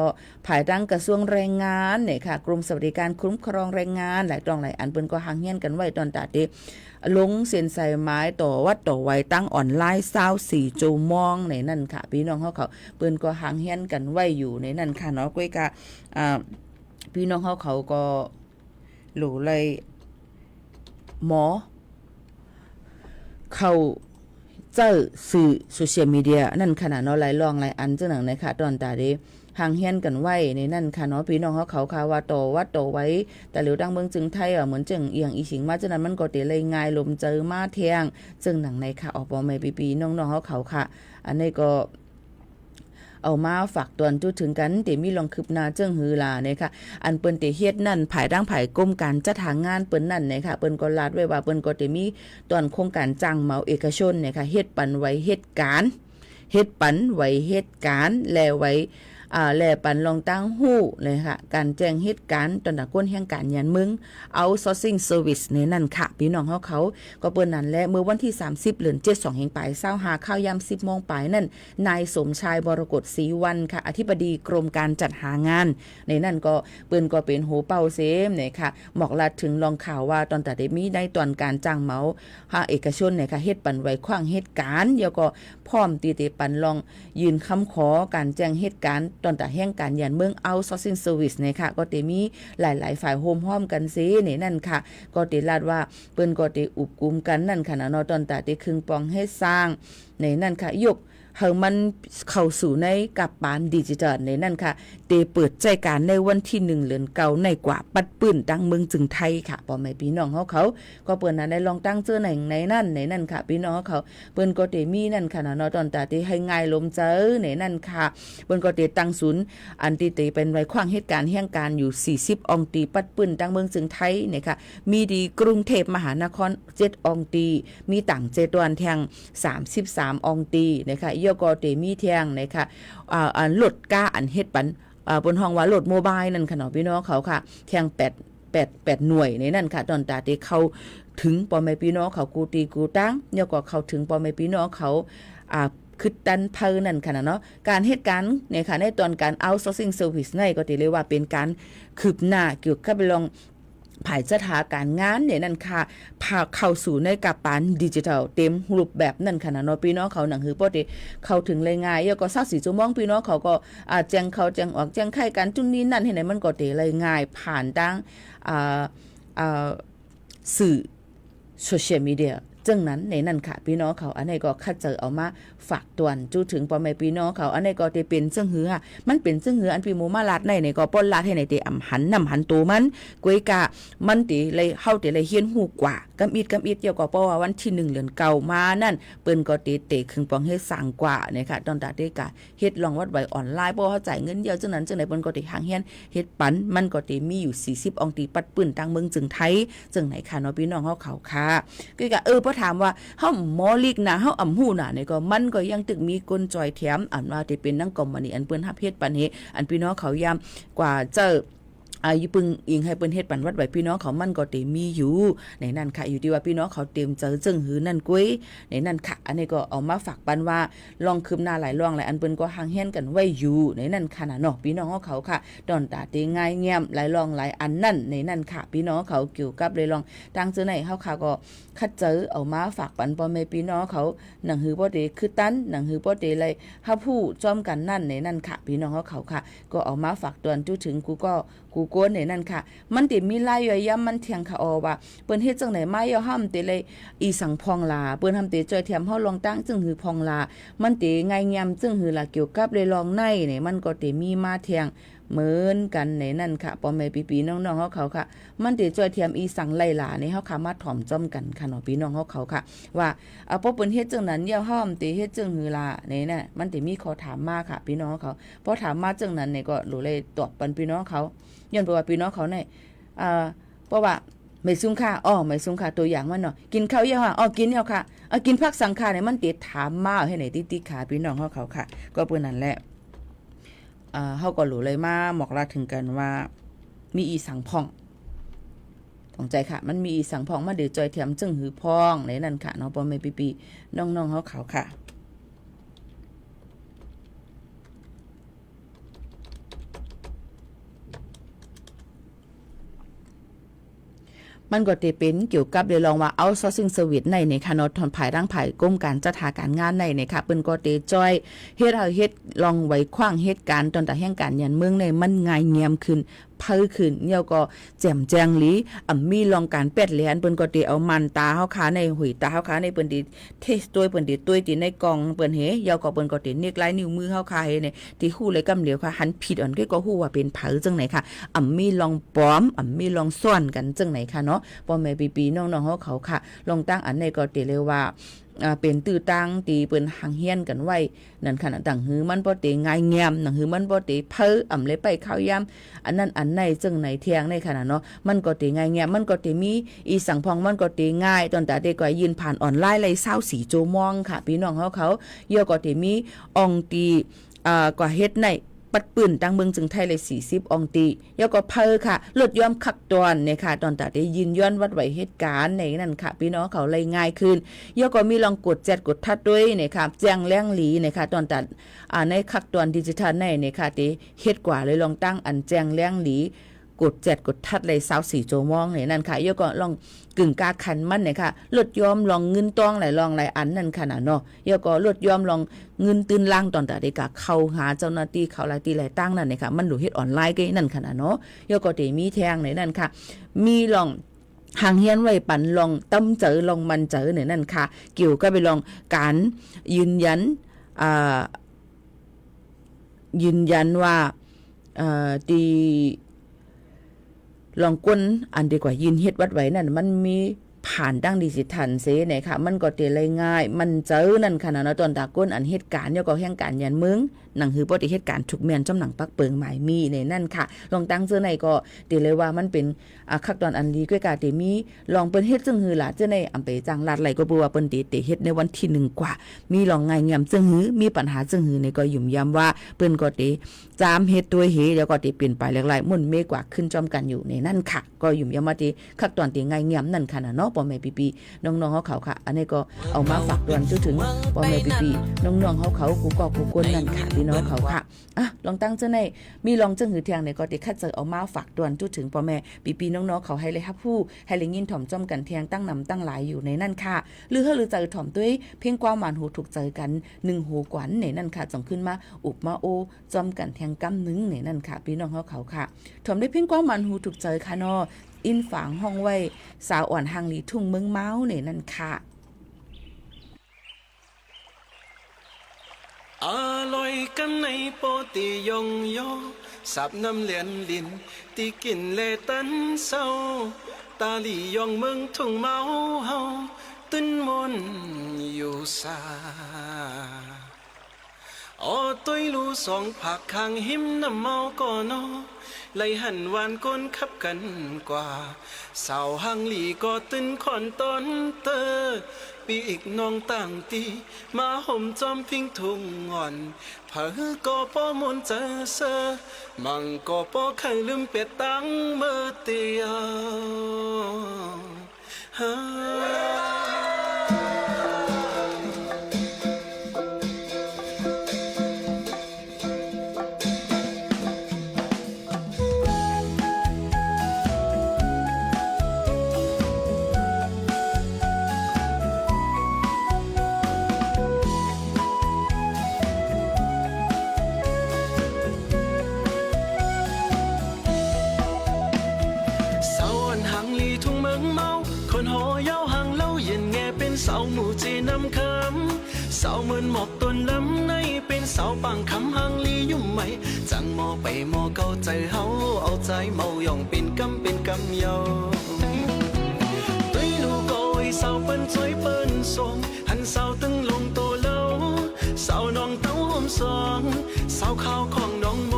Speaker 10: ภายตั้งกระทรวงแรงงานเนี่ยค่ะกรมสวัสดิการคุ้มครองแรงงานหลายตองหลายอันเปิ้นก็ห่างเฮียนกันไว้ตอนตาเดลงเซ็นใส่ไม้ต่อวัดต่อไว้ตั้งออนไลน์24 ชั่วโมงในนั่นค่ะพี่น้องเขาเปิ้นก็ห่างเฮียนกันไว้อยู่ในนั่นค่ะเนาะก้อยกะพี่น้องเขาก็หลูเลยหมอเข้าเจ้าสื่อโซเชียลมีเดียนั่นขนาดเนาะหลายรองหลายอันจังหนังนะคะตอนตาเดห่างเฮียนกันไว้ในนั่นค่ะเนาะพี่น้องเขาค่ะว่าต่อวัดต่อไว้แต่เหลียวดังเมืองจึงไทยเหมือนจึงเอียงอีสิงมาจังนั้นมันก็เตเลยง่ายลมเจอมาเทียงจึงหนังในค่ะออกบ่แม่ปีน้องๆเขาค่ะอันนี้ก็เอามาฝากตวนจุดถึงกันเตมีลองคืบหน้าเจิ้งหือลาเนี่ยค่ะอันเปิ้นเตเฮ็ดนั่นภายดังภายกรมการจัดหางานเปิ้นนั่นเนี่ยค่ะเปิ้นก็ลาดไว้ว่าเปิ้นก็เตมีตอนโครงการจ้างเหมาเอกชนเนี่ยค่ะเฮ็ดปันไว้เฮ็ดการเฮ็ดปันไว้เฮ็ดการแล้วไว้ แลปันลองตั้งหู้เลยค่ะการแจ้งเหตุการณ์ตอนตะก้นแห่งการยันมึงเอาซอร์ซิ่งเซอร์วิสในนั่นค่ะพี่น้องเขาก็เปิ้นนั้นและเมื่อวันที่30เดือน7 2แห่งปลาย25ข้าวยาม10 โมงปลายนั่นนายสมชายบรกตศรีวันค่ะอธิบดีกรมการจัดหางานในนั่นก็เปิ้นก็เป็นโหเป่าเซมเนี่ยค่ะบอกลาถึงลองข่าวว่าตอนแต่ได้มีในตอนการจ้างเหมาเอกชนเนี่ยค่ะเฮ็ดปันไว้ขว้างเหตุการณ์แล้วก็พร้อมตีเตปันลองยืนคำขอการแจ้งเหตุการณ์ตอนแต่แห่งการยันเมืองเอาซอร์ซิ่งเซอร์วิสเนี่ยค่ะก็เตมีหลายๆฝ่ายโฮมห้อมกันซินี่นั่นค่ะก็เตลาดว่าเปิ้นก็เตอุบกุมกันนั่นค่ะเนาะตอนแต่เตครึ่งปองให้สร้างในนั่นค่ะยกเฮามันเข้าสู่ในกับปานดิจิทัลในนั่นค่ะเตเปิดใจการในวันที่1เดือนเก่าในกว่าปัดปื้นตั้งเมืองจึงไทยค่ะพ่อแม่พี่น้องเขาก็เปิ้นนั้นได้ลองตั้งเจอในนั่นค่ะพี่น้องเขาเปิ้นก็เตมีนั่นค่ะเนาะตอนตาเตให้ง่ายลมเจอในนั่นค่ะเปิ้นก็เตตั้งศูนย์อันที่เตเป็นไว้ขว้างเหตุการณ์แห่งการอยู่40อองตีปัดปื้นตั้งเมืองจึงไทยเนี่ยค่ะมีดีกรุงเทพมหานคร7อองตีมีต่าง7วันแทง33อองตีนะคะยก็เตมีเทียงนะคะลดก้าอันเฮ็ดปันบนห้องว่าโหลดโมบายนั่นค่ะเนาะพี่น้องเขาค่ะเทียง8หน่วยในนั่นค่ะตอนตาเตเข้าถึงพ่อแม่พี่น้องเขากูตีกูตั้งแล้วก็เข้าถึงพ่อแม่พี่น้องเขาคือตันเพอนั่นค่ะเนาะการเหตุการณ์เนี่ยค่ะในตอนการ outsourcing service ในก็เรียกว่าเป็นการคืบหน้าเกี่ยวกับลองภายสถานการณ์งานเนี่ยนั่นค่ะพาเข้าสู่ในกับปานดิจิทัลเต็มรูปแบบนั่นค่ะเนาะพี่น้องเขาหนังหือบ่ได้เข้าถึงเลยง่ายแล้วก็24ชั่วโมงพี่น้องเขาก็แจ้งเข้าแจ้งออกแจ้งไขกันจุนนี้นั่นเห็นไหนมันก็ได้เลยง่ายผ่านทางสื่อโซเชียลมีเดียจังนั้นในนั่นค่ะพี่น้องเขาอันนี้ก็คัดเจอเอามาฝากตวนจู้ถึงพ่อแม่พี่น้องเขาอันนี้ก็จะเป็นซึ่งหือมันเป็นซึ่งหืออันพี่หมูมาลาดในก็ป้นลาดให้ในเตอำหันนำหันตัวมันกวยกะมันติเลยเฮาติเลยเฮียนหูกว่ากำอิดเกี่ยวกับเพราะว่าวันที่1เดือนเก่ามานั่นเปิ้นก็เตะครึ่งปองให้สั่งกว่าเนี่ยค่ะตอนตาเตกะเฮ็ดลองวัดไว้ออนไลน์เพราะเขาจ่ายเงินเดียวจังนั้นจังได๋เปิ้นก็เตหางเฮียนเฮ็ดปันมันก็เตมีอยู่40อองตีปัดปื้นตั้งเมืองจึงไทยจังไหนค่ะเนาะพี่น้องเฮาเขาค่ะกวยกะพอถามว่าเฮาหมอลิกนะเฮาอำหู้น่ะนี่ก็มันก็ยังตึกมีกลจอยแถมอันว่าที่เป็นนังกอมนี่อันเปิ้นรับเฮ็ดปันเฮอันพี่น้องเขายามกว่าเจออยู่ปึงอิงให้เปิ้นเฮ็ดปันวัดไว้พี่น้องเขามันก็เต็มมีอยู่ในนั้นค่ะอยู่ที่ว่าพี่น้องเขาเต็มเจอจึงหือนั่นกุ้ยในนั้นค่ะอันนี้ก็เอามาฝากปันว่าลองคืบหน้าหลายร่องหลายอันเปิ้นก็ห่างเฮียนกันไว้อยู่ในนั้นค่ะน่ะเนาะพี่น้องเขาค่ะดอนตาเตง่ายเงียบหลายร่องหลายอันนั่นในนั้นค่ะพี่น้องเขาเกี่ยวกับเลยลองทางเจอไหนเฮาค่ะก็คัดเจอเอามาฝากปันพ่อแม่พี่น้องเขาหนังหือบ่ได้คือตันหนังหือบ่ได้เลยเฮาผู้จ้อมกันนั่นในนั้นค่ะพี่น้องเขาค่ะก็เอามาฝากตวนจู้ถึงกูโกนในนั่นค่ะมันติมีลายย่อยย่ำมันเถียงค่ะว่าเปิ้นเฮ็ดจังไหนมาย่อห้ำติเลยอีสังพองลาเปิ้นทำติจอยแถมเฮาลองตั้งจึงหือพองลามันติง่ายยำจึงหือละเกี่ยวกับเลยลองในนี่มันก็ติมีมาเถียงเหมือนกันในนั่นค่ะพ่อแม่พี่ๆน้องๆเขาค่ะมันติจอยแถมอีสังไล่หลานี่เฮาค่ะมาถ่อมจ้อมกันค่ะเนาะพี่น้องเขาค่ะว่าพอเปิ้นเฮ็ดจังนั้นย่อห้ำติเฮ็ดจึงหือลานี่น่ะมันติมีขอถามมาค่ะพี่น้องเขาพอถามมาจังนั้นนี่ก็รู้เลยตอบปันพี่น้องเขาย้อนเพราะว่าพี่น้องเขาเนี่ยเพราะว่าไม่ซุ้มค่าไม่ซุ้มค่าตัวอย่างมันเนาะกินข้าวเยอะกินแล้วค่ะกินผักสังขารเนี่ยมันติดถามมาให้ไหนติขาพี่น้องเขาค่ะก็เปิ้นนั่นแหละเขาก็รู้เลยมาหมอกลาถึงกันว่ามีอีสังพองต้องใจค่ะมันมีอีสังพองมาเดือจอยแถมจึงหือพองในนั่นค่ะเนาะพ่อแม่พี่ๆน้องๆเขาค่ะมันก็จะเป็นเกี่ยวกับเดี๋ยวลองว่า outsourcing service ในค่ะเนาะทอนภายร่างภายกรมการจัดหาการงานในค่ะเปิ้นก็เตจอยเฮ็ดลองไว้ขว้างเหตุการณ์ตอนแต่แห่งการยันเมืองในมันง่ายเงียมขึ้นเพิ่ขึ้นแล้วก็แจ่มแจ้งหลีมีลองการเป็ดแหลนเปิ้นก็เตเอามันตาเฮาขาในหุยตาเฮาขาในเปิ้นดิเทสตัวเปิ้นดิตุ้ยติในกล่องเปิ้นเฮยาวก็เปิ้นก็เตเนกลายนิ้วมือเฮาขาเฮเนี่ยที่ฮู้เลยกำเหลียวค่ะหันผิดอ่อนก็ฮู้ว่าเป็นเผอจังไหนค่ะมีลองปลอมมีลองซ่อนกันจังไหนค่ะเนาะพ่อแม่พี่ๆน้องๆเขาค่ะลองตั้งอันในก็เตเลยว่าเป็นตื้อตั้งตีเปิ้นหังเฮียนกันไว้นั่นค่ะต่างหือมันบ่เตง่ายแงมหนังหือมันบ่เตเพ้อเลยไปข้าวยามอันนั้นอันในจังไหนเที่ยงในขณะเนาะมันก็เตง่ายแงมมันก็เตมีอีสังพองมันก็เตง่ายตอนแต่เด็กก็ยืนผ่านออนไลน์เลย24ชั่วโมงค่ะพี่น้องเขาเยอะก็เตมีอองตีกว่าเฮ็ดในป ปัดปืนตั้งเมืองจึงไทยเลย40อองตียก็เพอค่ะลดยอมคักตอนเนี่ยค่ะตอนตัดได้ยืนย้อนวัดไหวเหตุการณ์ในนั่นค่ะพี่น้องเขาเลยง่ายขึ้นยก็มีลองกดแจดกดทัดด้วยเนี่ยค่ะแจ้งแรงหลีเนี่ยค่ะตอนตัดในคักตอนดิจิทัลในเนี่ยค่ะที่เฮ็ดกว่าเลยลองตั้งอันแจ้งแรงหลีกดแจดกดทัดเลย24ชั่วโมงเนี่ยนั่นค่ะยก็ลองกึ่งกาคันมันเนี่ยค่ะลดยอมลองเงินต้องหลายลองหลายอันนั่นค่ะเนาะยก็ลดยอมลองเงินตื่นล่างตอนแต่เด็กเข้าหาเจ้าหน้าที่เขาหลายตีหลายตั้งนั่นเนี่ยค่ะมันดูเฮ็ดออนไลน์ก็นั่นค่ะเนาะยก็เตมีแทงในนั่นค่ะมีลองหางเฮียนไว้ปันลองต้มเจอลองมันเจอเนี่ยนั่นค่ะเกี่ยวก็ไปลองการยืนยันว่าตีลองก้นอันดีกว่ายืนเฮ็ดวัดไว้นั่นมันมีผ่านดั้งดิจิทัลเสเนี่ยค่ะมันก็เตะเลยง่ายมันเจอนั่นค่ะเนาะตอนตาก้นอันเหตุการณ์เนี่ยก็แห่งการยันเมืองหนังหือปฏิเหตุการณ์ถูกแม่นจำหนังปักเปิงหมายมีในนั่นค่ะลองตั้งเสื้อในก็เตะเลยว่ามันเป็นคักตอนอันดีก้วยกาเตมีลองเปิ้นเฮ็ดจึงหือล่ะเจ้าในอำไปจังลาดไหลก็บ่ว่าเปิ้นเตเฮ็ดในวันที่1กว่ามีลองง่ายงามจึงหือมีปัญหาจึงหือในก็ยุ่มยามว่าเปิ้นก็เตจามเฮ็ดตัวเฮแล้วก็เตเปลี่ยนไปหลายๆมุ่นเมกว่าขึ้นจอมกันอยู่ในนั่นค่ะก็ยุ่มยามว่าเตคักตอนเตง่ายงามนั่นค่ะเนาะพ่อแม่พี่ๆน้องๆเขาค่ะอันนี้ก็เอามาฝากดวนถึงพ่อแม่พี่ๆน้องๆเขากูก็กูก้นนั่นค่ะพี่น้องเขาค่ะลองตั้งเจ้าในมีลองจังหือเทียงในก็ติคัดเจอเอามาฝากดวนถึงพ่อแม่พี่ๆน้องๆเขาให้เลยครับผู้ให้เลยยินถ่อมจ้อมกันเทียงตั้งนำตั้งหลายอยู่ในนั่นค่ะหรือเจอถ่อมด้วยเพียงความหวานหูถูกเจอกัน1หูกวันในนั่นค่ะจ่องขึ้นมาอุบมาโอจ้อมกันเทียงกำนึงในนั่นค่ะพี่น้องเขาค่ะถ่อมได้เพียงความหวานหูถูกเจอค่ะเนาะอินฝางห้องไว้สาวอ่อนหางหลีทุ่งเมืองเมาในนั่นค่ะ
Speaker 11: อร่อยกันในโปติยองยอสับน้ำเลียนลินตีกินเลตันเศร้าตาลียองเมืองทุ่งเมาเฮาตึนมนอยู่ซาตัวลูสองผักข้างหิมน้ำเมาก่อนอไล่หันวานก้นขับกันกว่าสาวหางหลีก็ตึนขอนตอนเตอปีอีกน้องต่างตีมาห่มจอมพิงทุ่งอ่อนเผอก็ป้อมนเจอเซอมังก็ป้อไข่ลืมเป็ดตั้งเมื่อเตียวคนหอยาวห่างเล่าเย็นแงเป็นเสาหมู่จีน้ำคำเสาเหมือนหมอกต้นลำในเป็นเสาปังคำห่างลียุ่มไหมจังมอไปมอเก้าใจเฮาเอาใจเมาย่องเป็นกำเยาตุ้ยลูกโกยเสาเปิ้นสวยเปิ้นทรงหันเสาตึงลงโตเล่าเสาน้องเต้าห่มสองเสาข้าวของน้องโม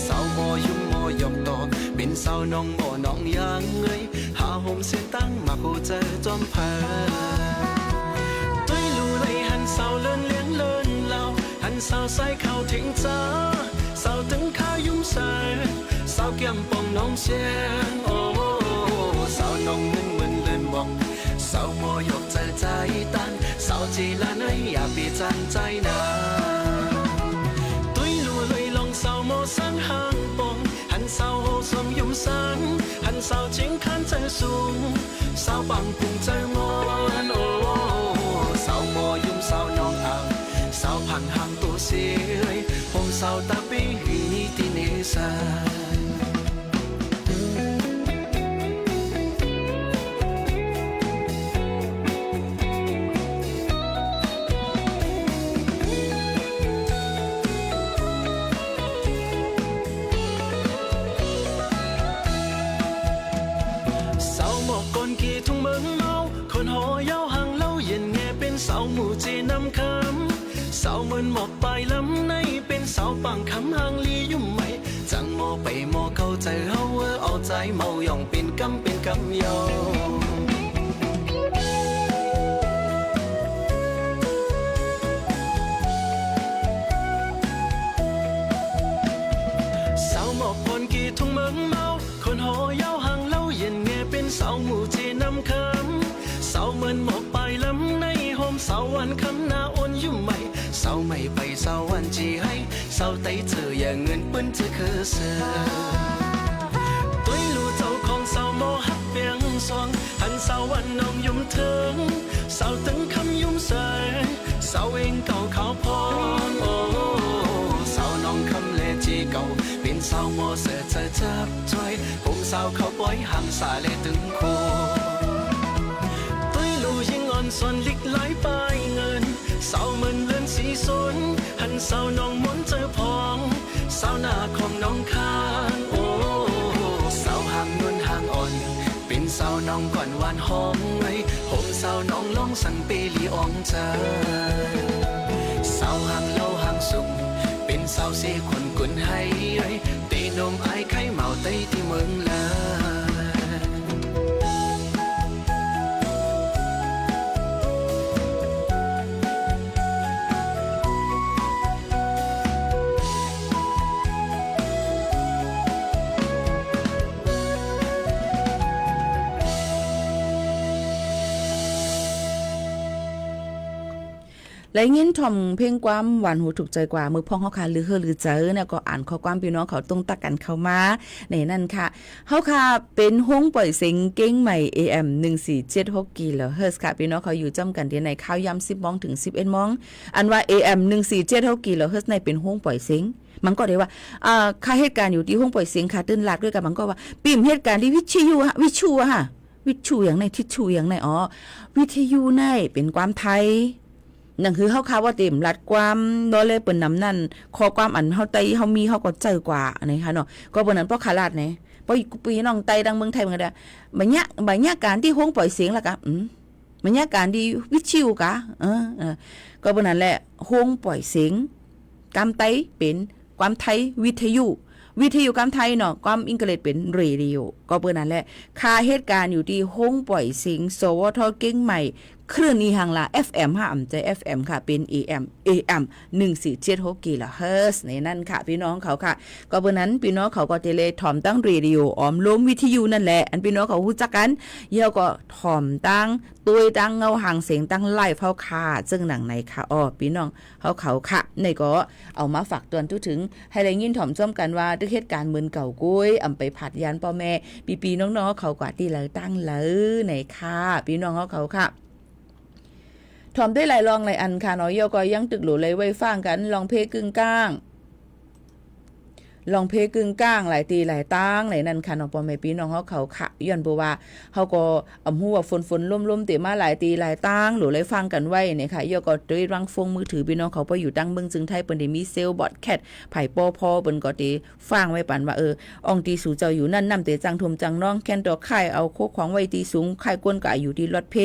Speaker 11: เสาโมยุ่มโมยอกต่อเป็นเสาน้องโมน้องยางเงยห่มเส้นตั้งมาโคเจอจอมเพอตุ้ยลูเลยหันเสาเลื่อนเลี้ยงเลื่อนเล่าหันเสาใส่เข้าถึงจ้าเสาถึงข้ายุ่มใส่เสาเกี่ยมปองน้องเชียงโอ้เสาน้องนึ่งมึนเลื่อนบอกเสาโมยกใจใจตันเสาจีละเนยอย่าปีจันใจนาตุ้ยลูเลยลองเสาโมสังห่างปองหันเสาโหสมยุ่มสังหันเสาจิงขันใจสูงเสาปังปุงใจมอนโอ้เสาโมยุ่มเสาน้องอ่างเสาพังห่างตัวเสียผมเสาตาปีหีที่เนสาเสาหมู่จีน้ำคำเสาเหมือนหมอกปลายลำในเป็นเสาปังคำห่างลียุ่มไหมจังมอไปมอเข้าใจเฮาเอาใจเมาย่องเป็นกำเยา าวันคำหน้าอ่อนยุ่มใหม่เสาไม่ไปเสาวันจีให้เสาไตเธออย่าเงินปืนเธอคือเสือตุ้ยลู่เจ้าของเสาโมหักเปียงซองหันเสาวันน้องยุ่มถึงเสาตึงคำยุ่มเสยเสาเองเก่าเขาพรโอ้เสาน้องคำเลจีเก่าเป็นเสาโมเสือเธอจับช่วยผมเสาเขาปล่อยหางสาเลตึงโคตุ้ยลู่ยิงอ่อนส่วนลิกไหลไปเงินเสาเหมือนเลื่อนสีสนหันเสาน้องมนเจอพองเสาหน้าของน้องข้างโอ้เสาห่างนุ่นห่างอ่อนเป็นเสาน้องก่อนวานห้องไว้ผมเสาน้องลองสั่งเปลีอ่องเจอเสาห่างเล่าห่างสุงเป็นเสาเสียคนกุนให้ตีนมไอ้ไข่เมาเต้ที่เมืองลา
Speaker 10: และเงินถ่อมเพลงความหวานหูถูกใจกว่ามือพ่องเฮาค่ะหรือเฮอหรือเจอเนี่ยก็อ่านข้อความพี่น้องเขาตรงตักกันเข้ามาในนั้นค่ะเฮาค่ะเป็นห้องปล่อยเสียงเก้งใหม่ AM 1476กิโลเฮิรตซ์ค่ะพี่น้องเขาอยู่จ้ำกันที่ในข่าวยาม 10:00 นถึง 11:00 นอันว่า AM 1476กิโลเฮิรตซ์ในเป็นห้องปล่อยเสียงมันก็ได้ว่าค่าเหตุการณ์อยู่ที่ห้องปล่อยเสียงค่ะตื่นลาดด้วยกันมันก็ว่าปิ่มเหตุการณ์ที่วิทยุฮะวิชูฮะวิชูอย่างในทิชชูอย่างในวิทยุในเป็นความไทยนั่นคือเฮาคาว่าเต็มรัดความโดเลยเปิ้นนำนั่นข้อความอันเฮาไตเฮามีเฮาก็เจอกว่าอันนี้ค่ะเนาะก็เปิ้นนั้นเพราะขาลาดนี่เพราะปีน้องไตดังเมืองไทยเหมือนกันบัญญัติการที่ห้องปล่อยเสียงล่ะกะบัญญัติการที่วิทยุกะก็เปิ้นนั้นแหละห้องปล่อยเสียงกำไตเป็นความไทยวิทยุกำไทยเนาะความอังกฤษเป็นเรดิโอก็เปิ้นนั้นแหละค่าเหตุการณ์อยู่ที่ห้องปล่อยเสียงสวทเก่งใหม่คลื่นนี้ห่างละ FM 5อำใจ FM ค่ะเป็น AM 1476กิโลเฮิรตซ์ในนั้นค่ะพี่น้องเขาค่ะก็เบอร์นั้นพี่น้องเขาก็เทเลถ่อมตั้งเรดิโออ้อมล้มวิทยุนั่นแหละอันพี่น้องเขาฮู้จักกันเยี่ยวก็ถ่อมตั้งตุยตั้งเงาห่างเสียงตั้งไล่เฝ้าค่ะซึ่งหนังไหนค่ะพี่น้องเขาค่ะในก็เอามาฝากเตือนถึงให้ได้ยินถ่อมซ้อมกันว่าด้วยเหตุการณ์เหมือนเก่ากุ้ยอำไปผัดยานพ่อแม่ปีน้องๆเขากว่าที่เลยตั้งเลยในค่ะพี่น้องเขาค่ะถอมได้หลายรองหลายอันค่ะน้อยโยก็ยังตึกหลูเลยไว้ฟังกันลองเพกึ่งก้างหลายตีหลายตั้งหลายนั่นค่ะน้องพ่อแม่พี่น้องเขาค่ะย้อนบ่ว่าเฮาก็ฮู้ว่าฝนล่มๆเตมาหลายตีหลายตั้งหลูเลยฟังกันไว้เนี่ยค่ะโยก็ด้วยรังฟงมือถือพี่น้องเขาไปอยู่ตั้งเมืองจึงไทยเปิ้นได้มีเซลบอทแคทไผปอพอเปิ้นก็ได้ฟังไว้ปานว่าอองตีสู่เจ้าอยู่นั่นนำเตจังทุ่มจังน้องแค้นดอกไข่เอาโคของไว้ตีสูงไข่ก้นก็อยู่ที่รถเพ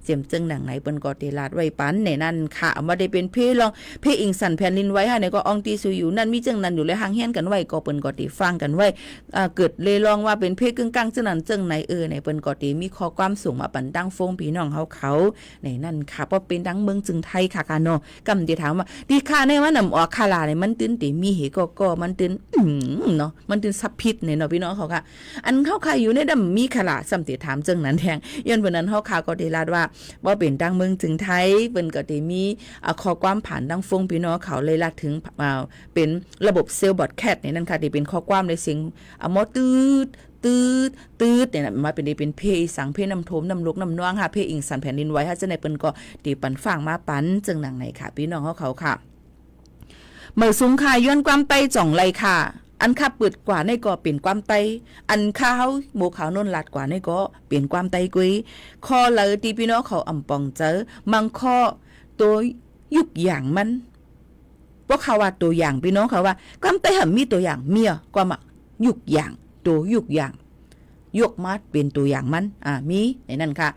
Speaker 10: เจียมจึงหนังไหนเปิ้นก็ได้ลาดไว้ปานในนั่นค่ะบ่ได้เป็นเพลองเพอิงสันแผ่นดินไว้ค่ะเนี่ยก็อองตีสู่อยู่นั่นมีจังนั้นอยู่เลยห่างเฮียนกันไว้ก็เปิ้นก็ได้ฟังกันไว้เกิดเลยลองว่าเป็นเพศกึ่งกลางจังนั้นจังไหนในเปิ้นก็ได้มีข้อความสูงมาปันดังฟงพี่น้องเขาในนั่นค่ะเพราะเป็นดังเมืองจึงไทยค่ะกันเนาะกำที่ถามว่าดีค่ะในว่านำออกคาลาเนี่ยมันตื่นติมีเหก็มันตื่นเนาะมันตื่นสับพิษเนี่ยเนาะพี่น้องเขาค่ะอันเขาค่ะอยู่ในดำมีคาลาสำติถามจังนั้นแทงย้อนเพิ่นนั้นเฮาค่ะก็ได้ลาดว่าบ่เป็นดังเมืองจึงไทยเปิ้นก็ได้มีข้อความผ่านดังฟงพี่น้องเขาเลยลาดถึงเป็นระบบเซลล์บอทแคทในนั้นค่ะที่เป็นข้อความในเสียงมอตืดเนี่ยมาเป็นเพสังเพนำโถมนำลุกนำน้องค่ะเพอิงสันแผ่นดินไว้ค่ะจะในเปิ้นก็ตีปันฟังมาปันจึงหนังไหนค่ะพี่น้องเขาค่ะเมื่อสูงค่ะย้อนความไตจ่องไหลค่ะอันค่าเปิดกว่าในก็เป็นความไตอันข้าวหมูขาวนนหลัดกว่าในก็เป็นความไตกุยข้อเลยตีพี่น้องเขาอ่ำปองเจอมังข้อตัวยุกอย่างมันเพราะเขาว่าตัวอย่างพี่น้องเขาว่าความไตหันมีตัวอย่างเมียความยุกอย่างตัวยุกอย่างยกมาเป็นตัวอย่างมันมีในนั้นค่ะ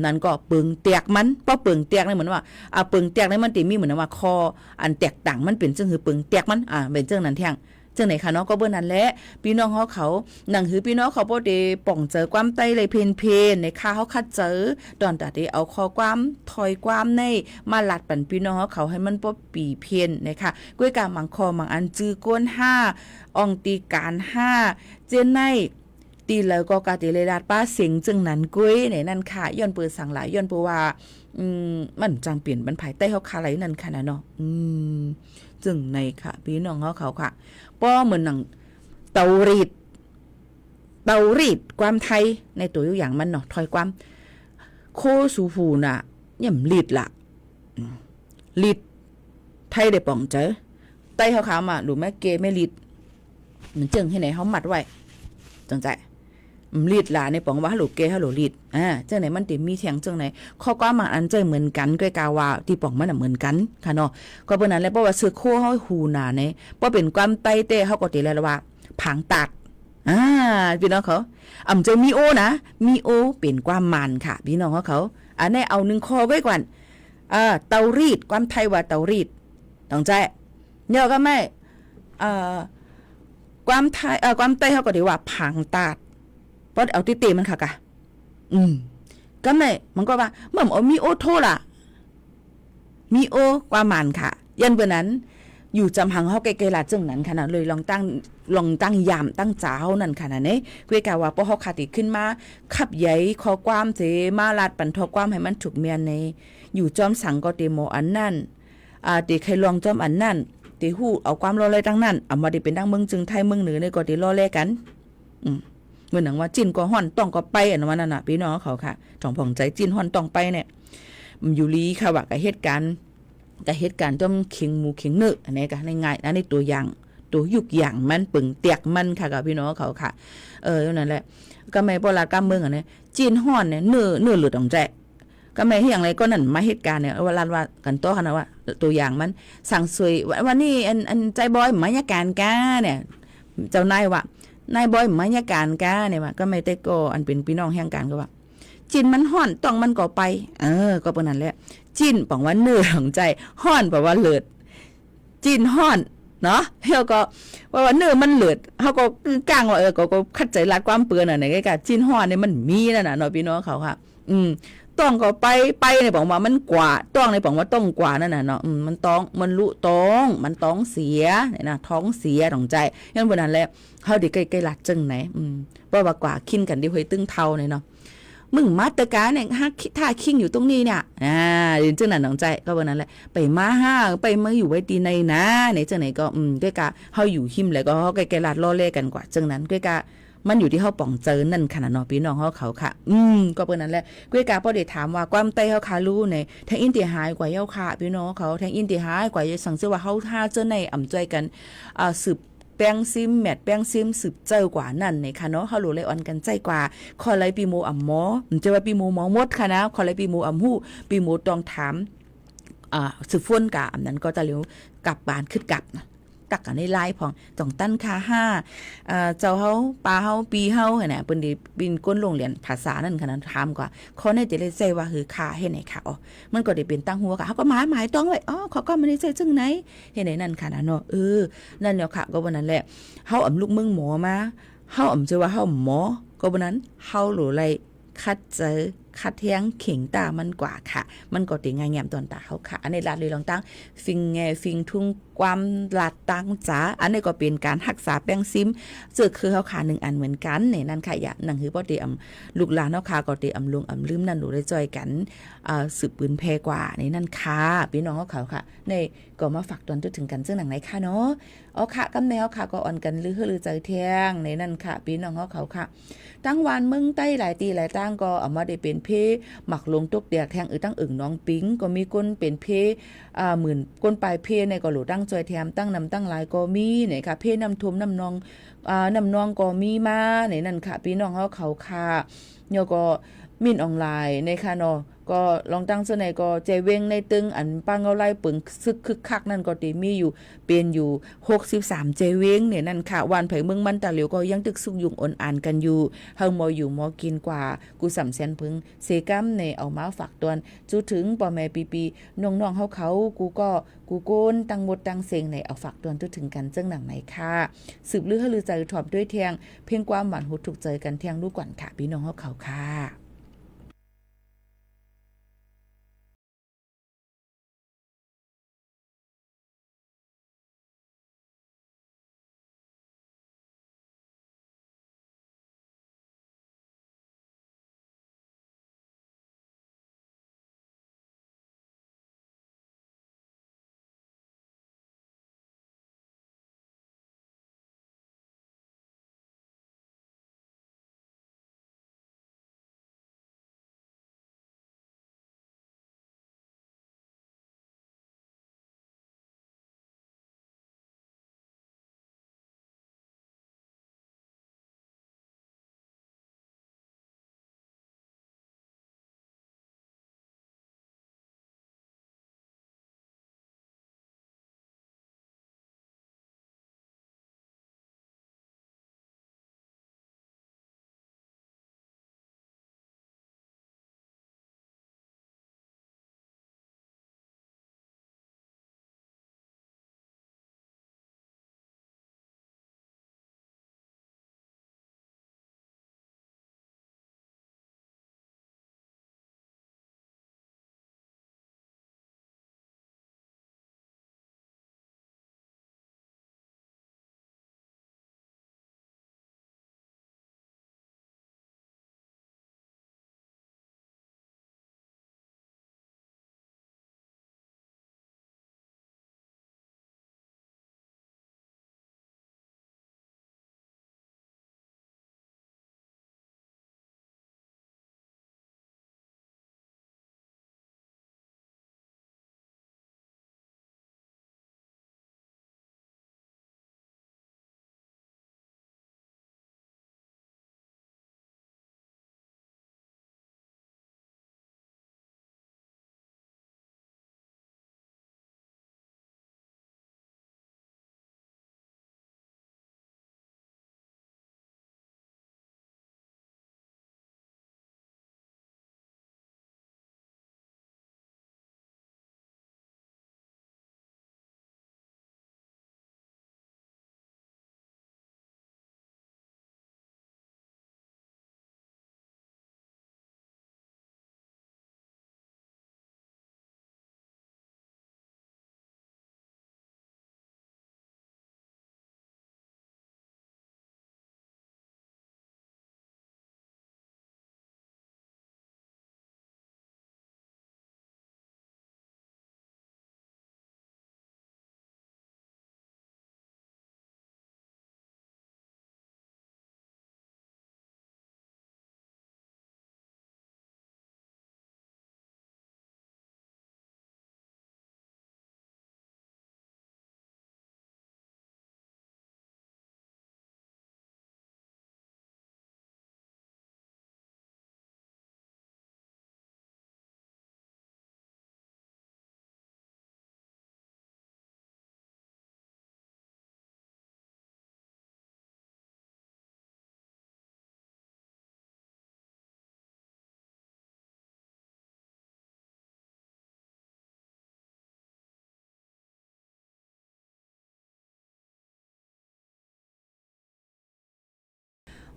Speaker 10: นั้นก็เปิงแตกมันเพราะเปิงแตกนี่เหมือนว่าเปิงแตกนี่มันติมีเหมือนว่าคออันแตกต่างมันเป็นจังคือเปิงแตกมันเป็นจังนั้นแท่งจังไหนค่ะเนาะก็เบิ่นนั่นแหละพี่น้องเขานั่งคือพี่น้องเขาบ่ได้ป่องเจอความไตเลยเพนในค่าเขาคัดเจอตอนตัดได้เอาข้อความถอยความในมาลัดปั่นพี่น้องเขาให้มันบ่ปีเพนนะคะก้วยกามังคอมังอันจื้อก้น5อองตีการ5เจนใน ตีแล้วก็กาติเลดาดป้าเสียงจึงนั้นกุ้ยในนั่นค่ะย้อนเปิดสั่งหลายย้อนเปิดว่ามันจังเปลี่ยนบรรภายใต้เขาคาไหลนั่นค่ะนะเนาะจึงในค่ะพี่น้องเขาค่ะป้อเหมือนหนังเตารีดความไทยในตัวอย่างมันเนาะถอยความโคสูฟูน่ะย่ำลีดล่ะลีดไทยได้ป่องเจอใต้เขาขาวมาหรือแม่เกไม่ลีดมันจึงให้ไหนเขามัดไว้จังใจลีดล่ะในป่องว่าฮัลโหลเกฮัลโหลลีดจังไหนมันติมีเถียงจังไหนข้อความมาอันเจอเหมือนกันก้อยกาว่าที่ป่องมันเหมือนกันค่ะเนาะก็เป็นนั้นแล้วเพราะว่าซื้อโคเฮาหูหนาเนี่ยเพราะเป็นความไต้เต้เฮาก็ติแล้วว่าผางตัดพี่น้องเขาเจอมีโอนะมีโอเป็นความมันค่ะพี่น้องเขาอันนี้เอา1ข้อไว้ก่อนเตารีดความไทยว่าเตารีดต้องใจเนี่ยก็ไม่ความไทยความไต้เขาก็ดีว่าผางตัดเพราะเอาติเตมันค่ะกะก็ไม่มันก็ว่าเมื่อเอามีโอโทล่ะมีโอความมันค่ะยันเบอร์นั้นอยู่จำหังเฮาไกลๆล่ะจังนั้นค่ะนะเลยลองตั้งยามตั้งจ้าเฮานั่นค่ะนะเนี่ยคุยกะว่าพอเฮาขาติขึ้นมาขับใหญ่ขอความเสมาลาดปันทอความให้มันถูกเมียนในอยู่จอมสังก็เตโมอันนั่นติใครลองจอมอันนั่นติฮู้เอาความรอเลยตั้งนั้นเอามาได้เป็นดังเมืองจึงไทยเมืองเหนือในก็ติรอแลกันเหมือนหนังว่าจิ้นก็ฮ้อนต้องก็ไปอันว่านั่นน่ะพี่น้องเขาค่ะจ่องผ่องใจจิ้นฮ้อนต้องไปเนี่ยมันอยู่ลีค่ะว่ากับเหตุการณ์ต้มเข็งหมูเข็งเนื้ออันนี้ก็ง่ายๆนะในตัวอย่างตัวยุกอย่างมันปึงเตียกมันค่ะกับพี่น้องเขาค่ะนั่นแหละก็ไม่โบราณกำเมืองอันนี้จิ้นฮ้อนเนี่ยเนื้อหลุดออกใจก็ไม่ให้อย่างไรก็นั่นมาเหตุการณ์เนี่ยว่ากันโตขนาดว่าตัวอย่างมันสั่งสวยวันนี้อันใจบอยมายาการกาเนี่ยเจ้านายว่านายบอยมายาการกาเนี่ยว่าก็ไม่ได้ก็อันเป็นพี่น้องแห่งการก็ว่าจินมันห่อนต้องมันก็ไปก็เป็นนั้นแหละจินบอกว่าเนื้อของใจห่อนบอกว่าเลิศจินห่อนเนาะเฮาก็ว่าเนื้อมันเลิศเฮาก็กลางว่าก็คัดใจรัดความเปื้อนน่ะในใกล้ๆจินห่อนเนี่ยมันมีนั่นน่ะเนาะพี่น้องเขาค่ะต้องก็ไปในบอกว่ามันกว่าต้องในบอกว่าต้องกว่านั่นน่ะเนาะมันต้องมันลุต้องมันต้องเสียเนี่ยนะท้องเสียของใจงั้นบนนั้นแหละเฮาดิใกล้ๆหลักจังไหนเพราะว่ากว่าคินกันดิห้วยตึ้งเท่าเนี่ยเนาะมึงมาตรการเนี่ยถ้าคิงอยู่ตรงนี้เนี่ยจังนั้นน้องใจก็บนนั้นแหละไปมาไปมาอยู่ไว้ตีในนะในจังไหนก็ด้วยกะเฮาอยู่หิมแล้วก็เฮาใกล้ๆหลัดล้อเล่กันกว่าจังนั้นด้วยกะมันอยู่ที่เฮาป่องเจอนั่นขนาดเนาะพี่น้องเฮาเขาค่ะก็เป็นนั้นแหละกุ้ยกาพอได้ถามว่าความไต้เฮาคารู้ในแทงอินเตียหายกว่าเฮาค่ะพี่น้องเขาแทงอินเตียหายกว่าสังเกตว่าเฮาท่าเจอในใจกันสืบแป้งซิมแมทแป้งซิมสืบเจอกว่านั่นในค่ะเนาะเฮารู้เลยอ่อนกันใจกว่าขอไลปีโมอ่ำหมอมันจะว่าปีโมหมอมดค่ะนะขอไลปีโมอ่ำฮู้ปีโมต้องถามสืบฟ้นกะอันนั้นก็จะเร็วกลับบ้านขึ้นกลับตักกันในไลน์พองจ่องตั้นค่า5เจ้าเฮาปลาเฮาปีเฮาเนี่ยเปิ้นได้บินก้นโรงเรียนภาษานั่นขนาดถามกว่าเขาได้จะได้ใจว่าคือค่าเฮ็ดไหนค่ะมันก็ได้เป็นตั้งหัวค่ะเฮาก็หมายต้องไว้เขาก็ไม่ได้ใจจึงไหนเฮ็ดไหนนั่นค่ะเนาะนั่นเนาะค่ะก็วันนั้นแหละเฮาลูกเมืองหมอมาเฮาจะว่าเฮาหมอก็วันนั้นเฮาหลูไลคัดเจอคัดเทียงเข่งตามันกว่าค่ะมันก็ติงายแงมตอนตาเขาค่ะอันนี้ลาดเลยลองตั้งฟิงทุ่งความลาดตั้งจ๋าอันนี้ก็เป็นการรักษาแป้งซิมเจอคือเขาขา1อันเหมือนกันในนั่นค่ะอย่าหนังคือบ่ได้ลูกหลานเนาะค่ะก็ได้ลุงลืมนั่นหนูได้จอยกันสืบปืนแพกว่าในนั่นค่ะพี่น้องเขาค่ะในก็มาฝากตอนถึงกันซึ่งหนังไหนค่ะเนาะค่ะกำแนวค่ะก็อ่อนกันลือใจเที่ยงในนั่นค่ะพี่น้องเขาค่ะตั้งวันเมืองใต้หลายตีหลายตั้งก็เอามาได้เป็นเพหมักลงตกเดียกแทงตั้งน้องปิงก็มีก้นเป็นเพหมื่นก้นปลายเพในก็หลูตั้งจอยแถมตั้งนำตั้งหลายก็มีเนี่ยค่ะเพน้ำท่วมน้ำนองก็มีมาในนั่นค่ะพี่น้องเขาค่ะเนี่ยก็มินออนไลน์ในค่ะเนาะก็ลองตั้งเสนอก็ใจเวงในตึงอันปังเอาไล่ปึงซึกคึกคักนั่นก็ติมีอยู่เป็นอยู่63ใจเวงเนี่ยนั่นค่ะวันไผเมืองมันตะเหลียวก็ยังตึกสุกยุงอ่อนอ่านกันอยู่เฮาบ่อยู่บ่กินกว่ากูสำแสนพึงเสกัมในเอามาฝากตวนจุถึงป่อแม่ปีน้องๆเขากูโกนตั้งหมดตั้งเสียงในเอาฝากตวนถึงกันจังหนังไหนค่ะสืบลือให้ลือใจถอมด้วยเทียงเพียงความหวานหูถูกใจกันเทียงลูกก่อนค่ะพี่น้องเขาค่ะ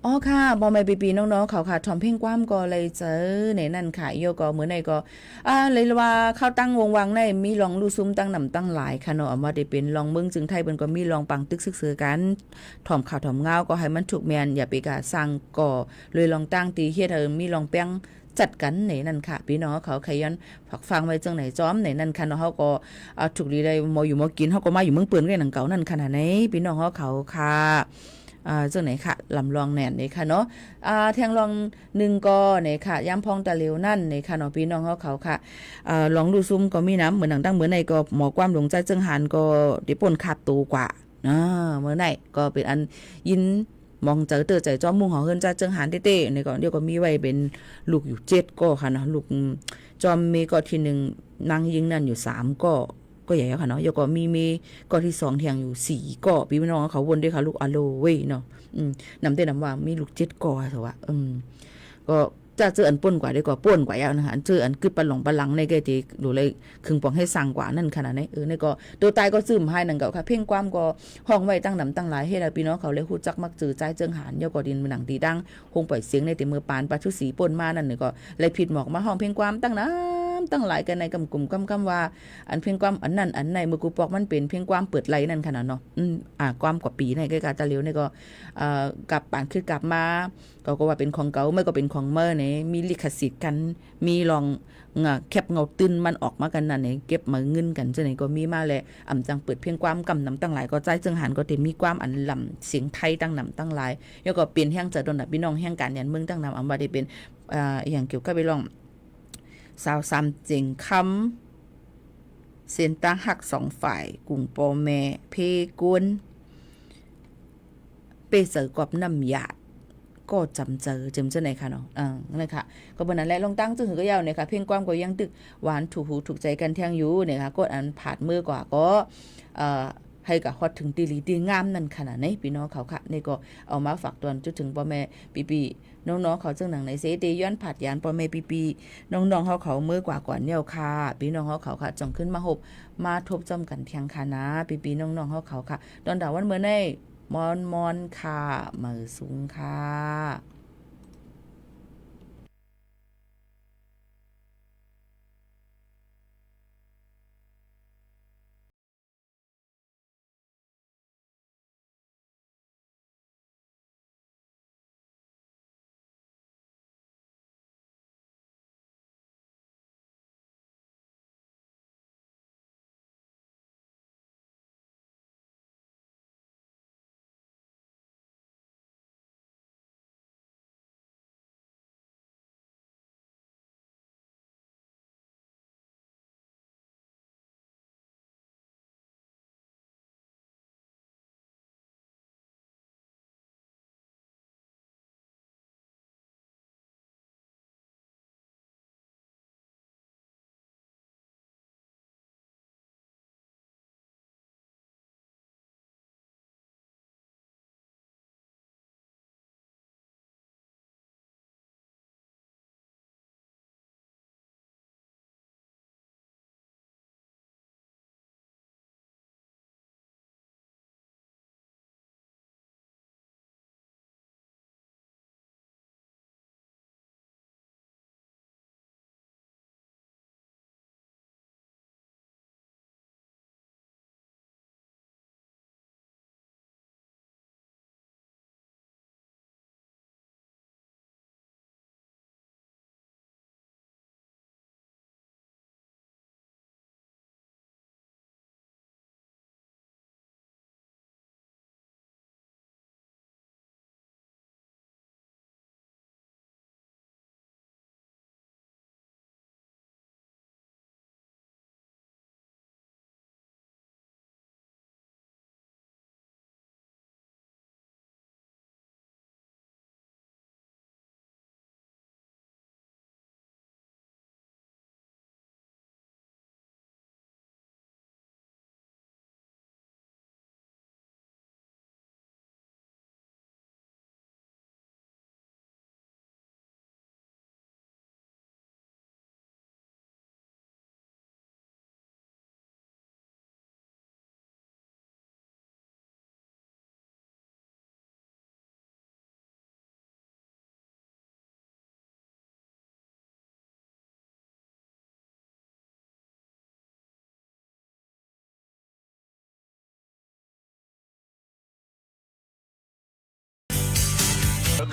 Speaker 10: อ๋อค่ะบอมไม่ปีน้องๆเขาค่ะทอมเพ่งกว้ามก็เลยเจอในนั่นค่ะโยก็เหมือนในก็เลยว่าเข้าตั้งวงวังในมีลองลู่ซุ้มตั้งหนำตั้งหลายค่ะเนาะมาได้เป็นลองเมืองจึงไทยเปิ้นก็มีลองปังตึกซึกซือกันถ่อมข่าวถ่อมเงาก็ให้มันถูกแม่นอย่าไปกะสร้างก่อเลยลองตั้งตีเฮ็ดให้มีลองแป้งจัดกันในนั่นค่ะพี่น้องเขาขยันผักฟังไว้จังไหนจ้อมในนั่นค่ะเนาะเฮาก็ถูกดีได้มออยู่มอกินเฮาก็มาอยู่เมืองเปิ้นกันหนังเก่านั่นขนาดไหนพี่น้องเขาค่ะจังไหนค่ะลำลองแหน่นนี่ค่ะเนาะแทงลอง1ก็นี่ค่ะย่ำพองตะเหลวนั่นนี่ค่ะเนาะพี่น้องเขาค่ะลองดูซุ่มก็มีน้ำเหมือนหนังตั้งเหมือนในก็หมอความหลงใจจึงหันก็ได้ป่นขาดตูกว่าเมื่อไหนก็เป็นอันยินมองเจอเตอใจจอมมุงของเฮิรนจ้าเจิงหันเต้ๆนี่ก็เดี๋ยวก็มีไว้เป็นลูกอยู่7ก็ค่ะเนาะลูกจอมมีก็ที่1นางยิงนั่นอยู่3ก็ใหญ่ค่ะเนาะแล้วก็มีก็ที่2เทียงอยู่4ก็พี่น้องเขาวนด้วยค่ะลูกอโลเว้ยเนาะนำเต้นำว่ามีลูก7ก็ซะว่าก็จะเจออันป่นกว่าได้ก็ป่นกว่าอย่างนะคะเจออันกึดปะหลงปะหลังในแกที่ดูเลยครึ่งปองให้สั่งกว่านั่นขนาดนี้นี่ก็ตัวตายก็ซึมให้นั่นก็ค่ะเพ่งความก็ห้องไว้ตั้งนำตั้งหลายเฮ็ดให้พี่น้องเขาเลยฮู้จักมักจือใจเจิงหานยก็ดินหนังตีดังคงปล่อยเสียงในแต่มือปานปะชุสีป่นมานั่นนี่ก็เลยผิดหมอกมาห้องเพ่งความตั้งตั้งหลายกันในกำกลุ่มกำว่าอันเพียงความอันนั้นอันในมือกูปอกมันเป็นเพียงความเปิดไหลนั่นขนาดเนาะความกว่าปีในใกล้ๆตะเหลียวนี่ก็กลับปานขึ้นกลับมาก็ว่าเป็นของเก่าไม่ก็เป็นของเมื่อนี่มีลิขสิทธิ์กันมีลองแคบเงาตื้นมันออกมากันนั่นนี่เก็บมาเงินกันจังไหนก็มีมาแลจังเปิดเพียงความกำนำตั้งหลายก็ใจจึงหันก็เต็มมีความอันลำเสียงไทยตั้งนำตั้งหลายแล้วก็เป็นแห่งจะโดนพี่น้องแห่งการยันเมืองตั้งนำว่าได้เป็นอย่างเกี่ยวกับไปลองสาวซ้ำเจงคำเส้นตั้งหัก2ฝ่ายกลุ่มปอแม่เพกุนเปเสอกับน้ำยาก็จำเจอไหนค่ะเนาะนั่นค่ะก็บนนั้นแหละลงตั้งจึงก็ยาวเนี่ยค่ะเพ่งความก็ยังตึกหวานถูกหูถูกใจกันแทงอยู่เนี่ยค่ะก็อันผ่านมือกว่าก็ให้กับฮอดถึงตีหลีตีงามนั่นขนาดไหนพี่น้องเขาค่ะนี่ก็เอามาฝากตอนจุดถึงพ่อแม่ปีน้องๆเขาจึงหนังในเสตีย้อนผัดยานพ่อแม่ปีน้องๆเขามือกว่าก่อนเนี่ยค่ะพี่น้องเขาค่ะจ่องขึ้นมาหบมาทบจอมกันเทียงค่ะนะปีน้องๆเขาค่ะตอนดาวันเมื่อในมอนค่ะมือสูงค่ะ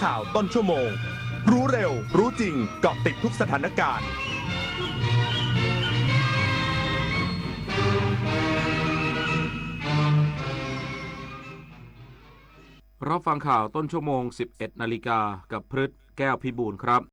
Speaker 12: ข่าวต้นชั่วโมง รู้เร็ว รู้จริง เกาะติดทุกสถานการณ์
Speaker 13: รับฟังข่าวต้นชั่วโมง 11 นาฬิกากับพฤทธิ์แก้วพิบูลครับ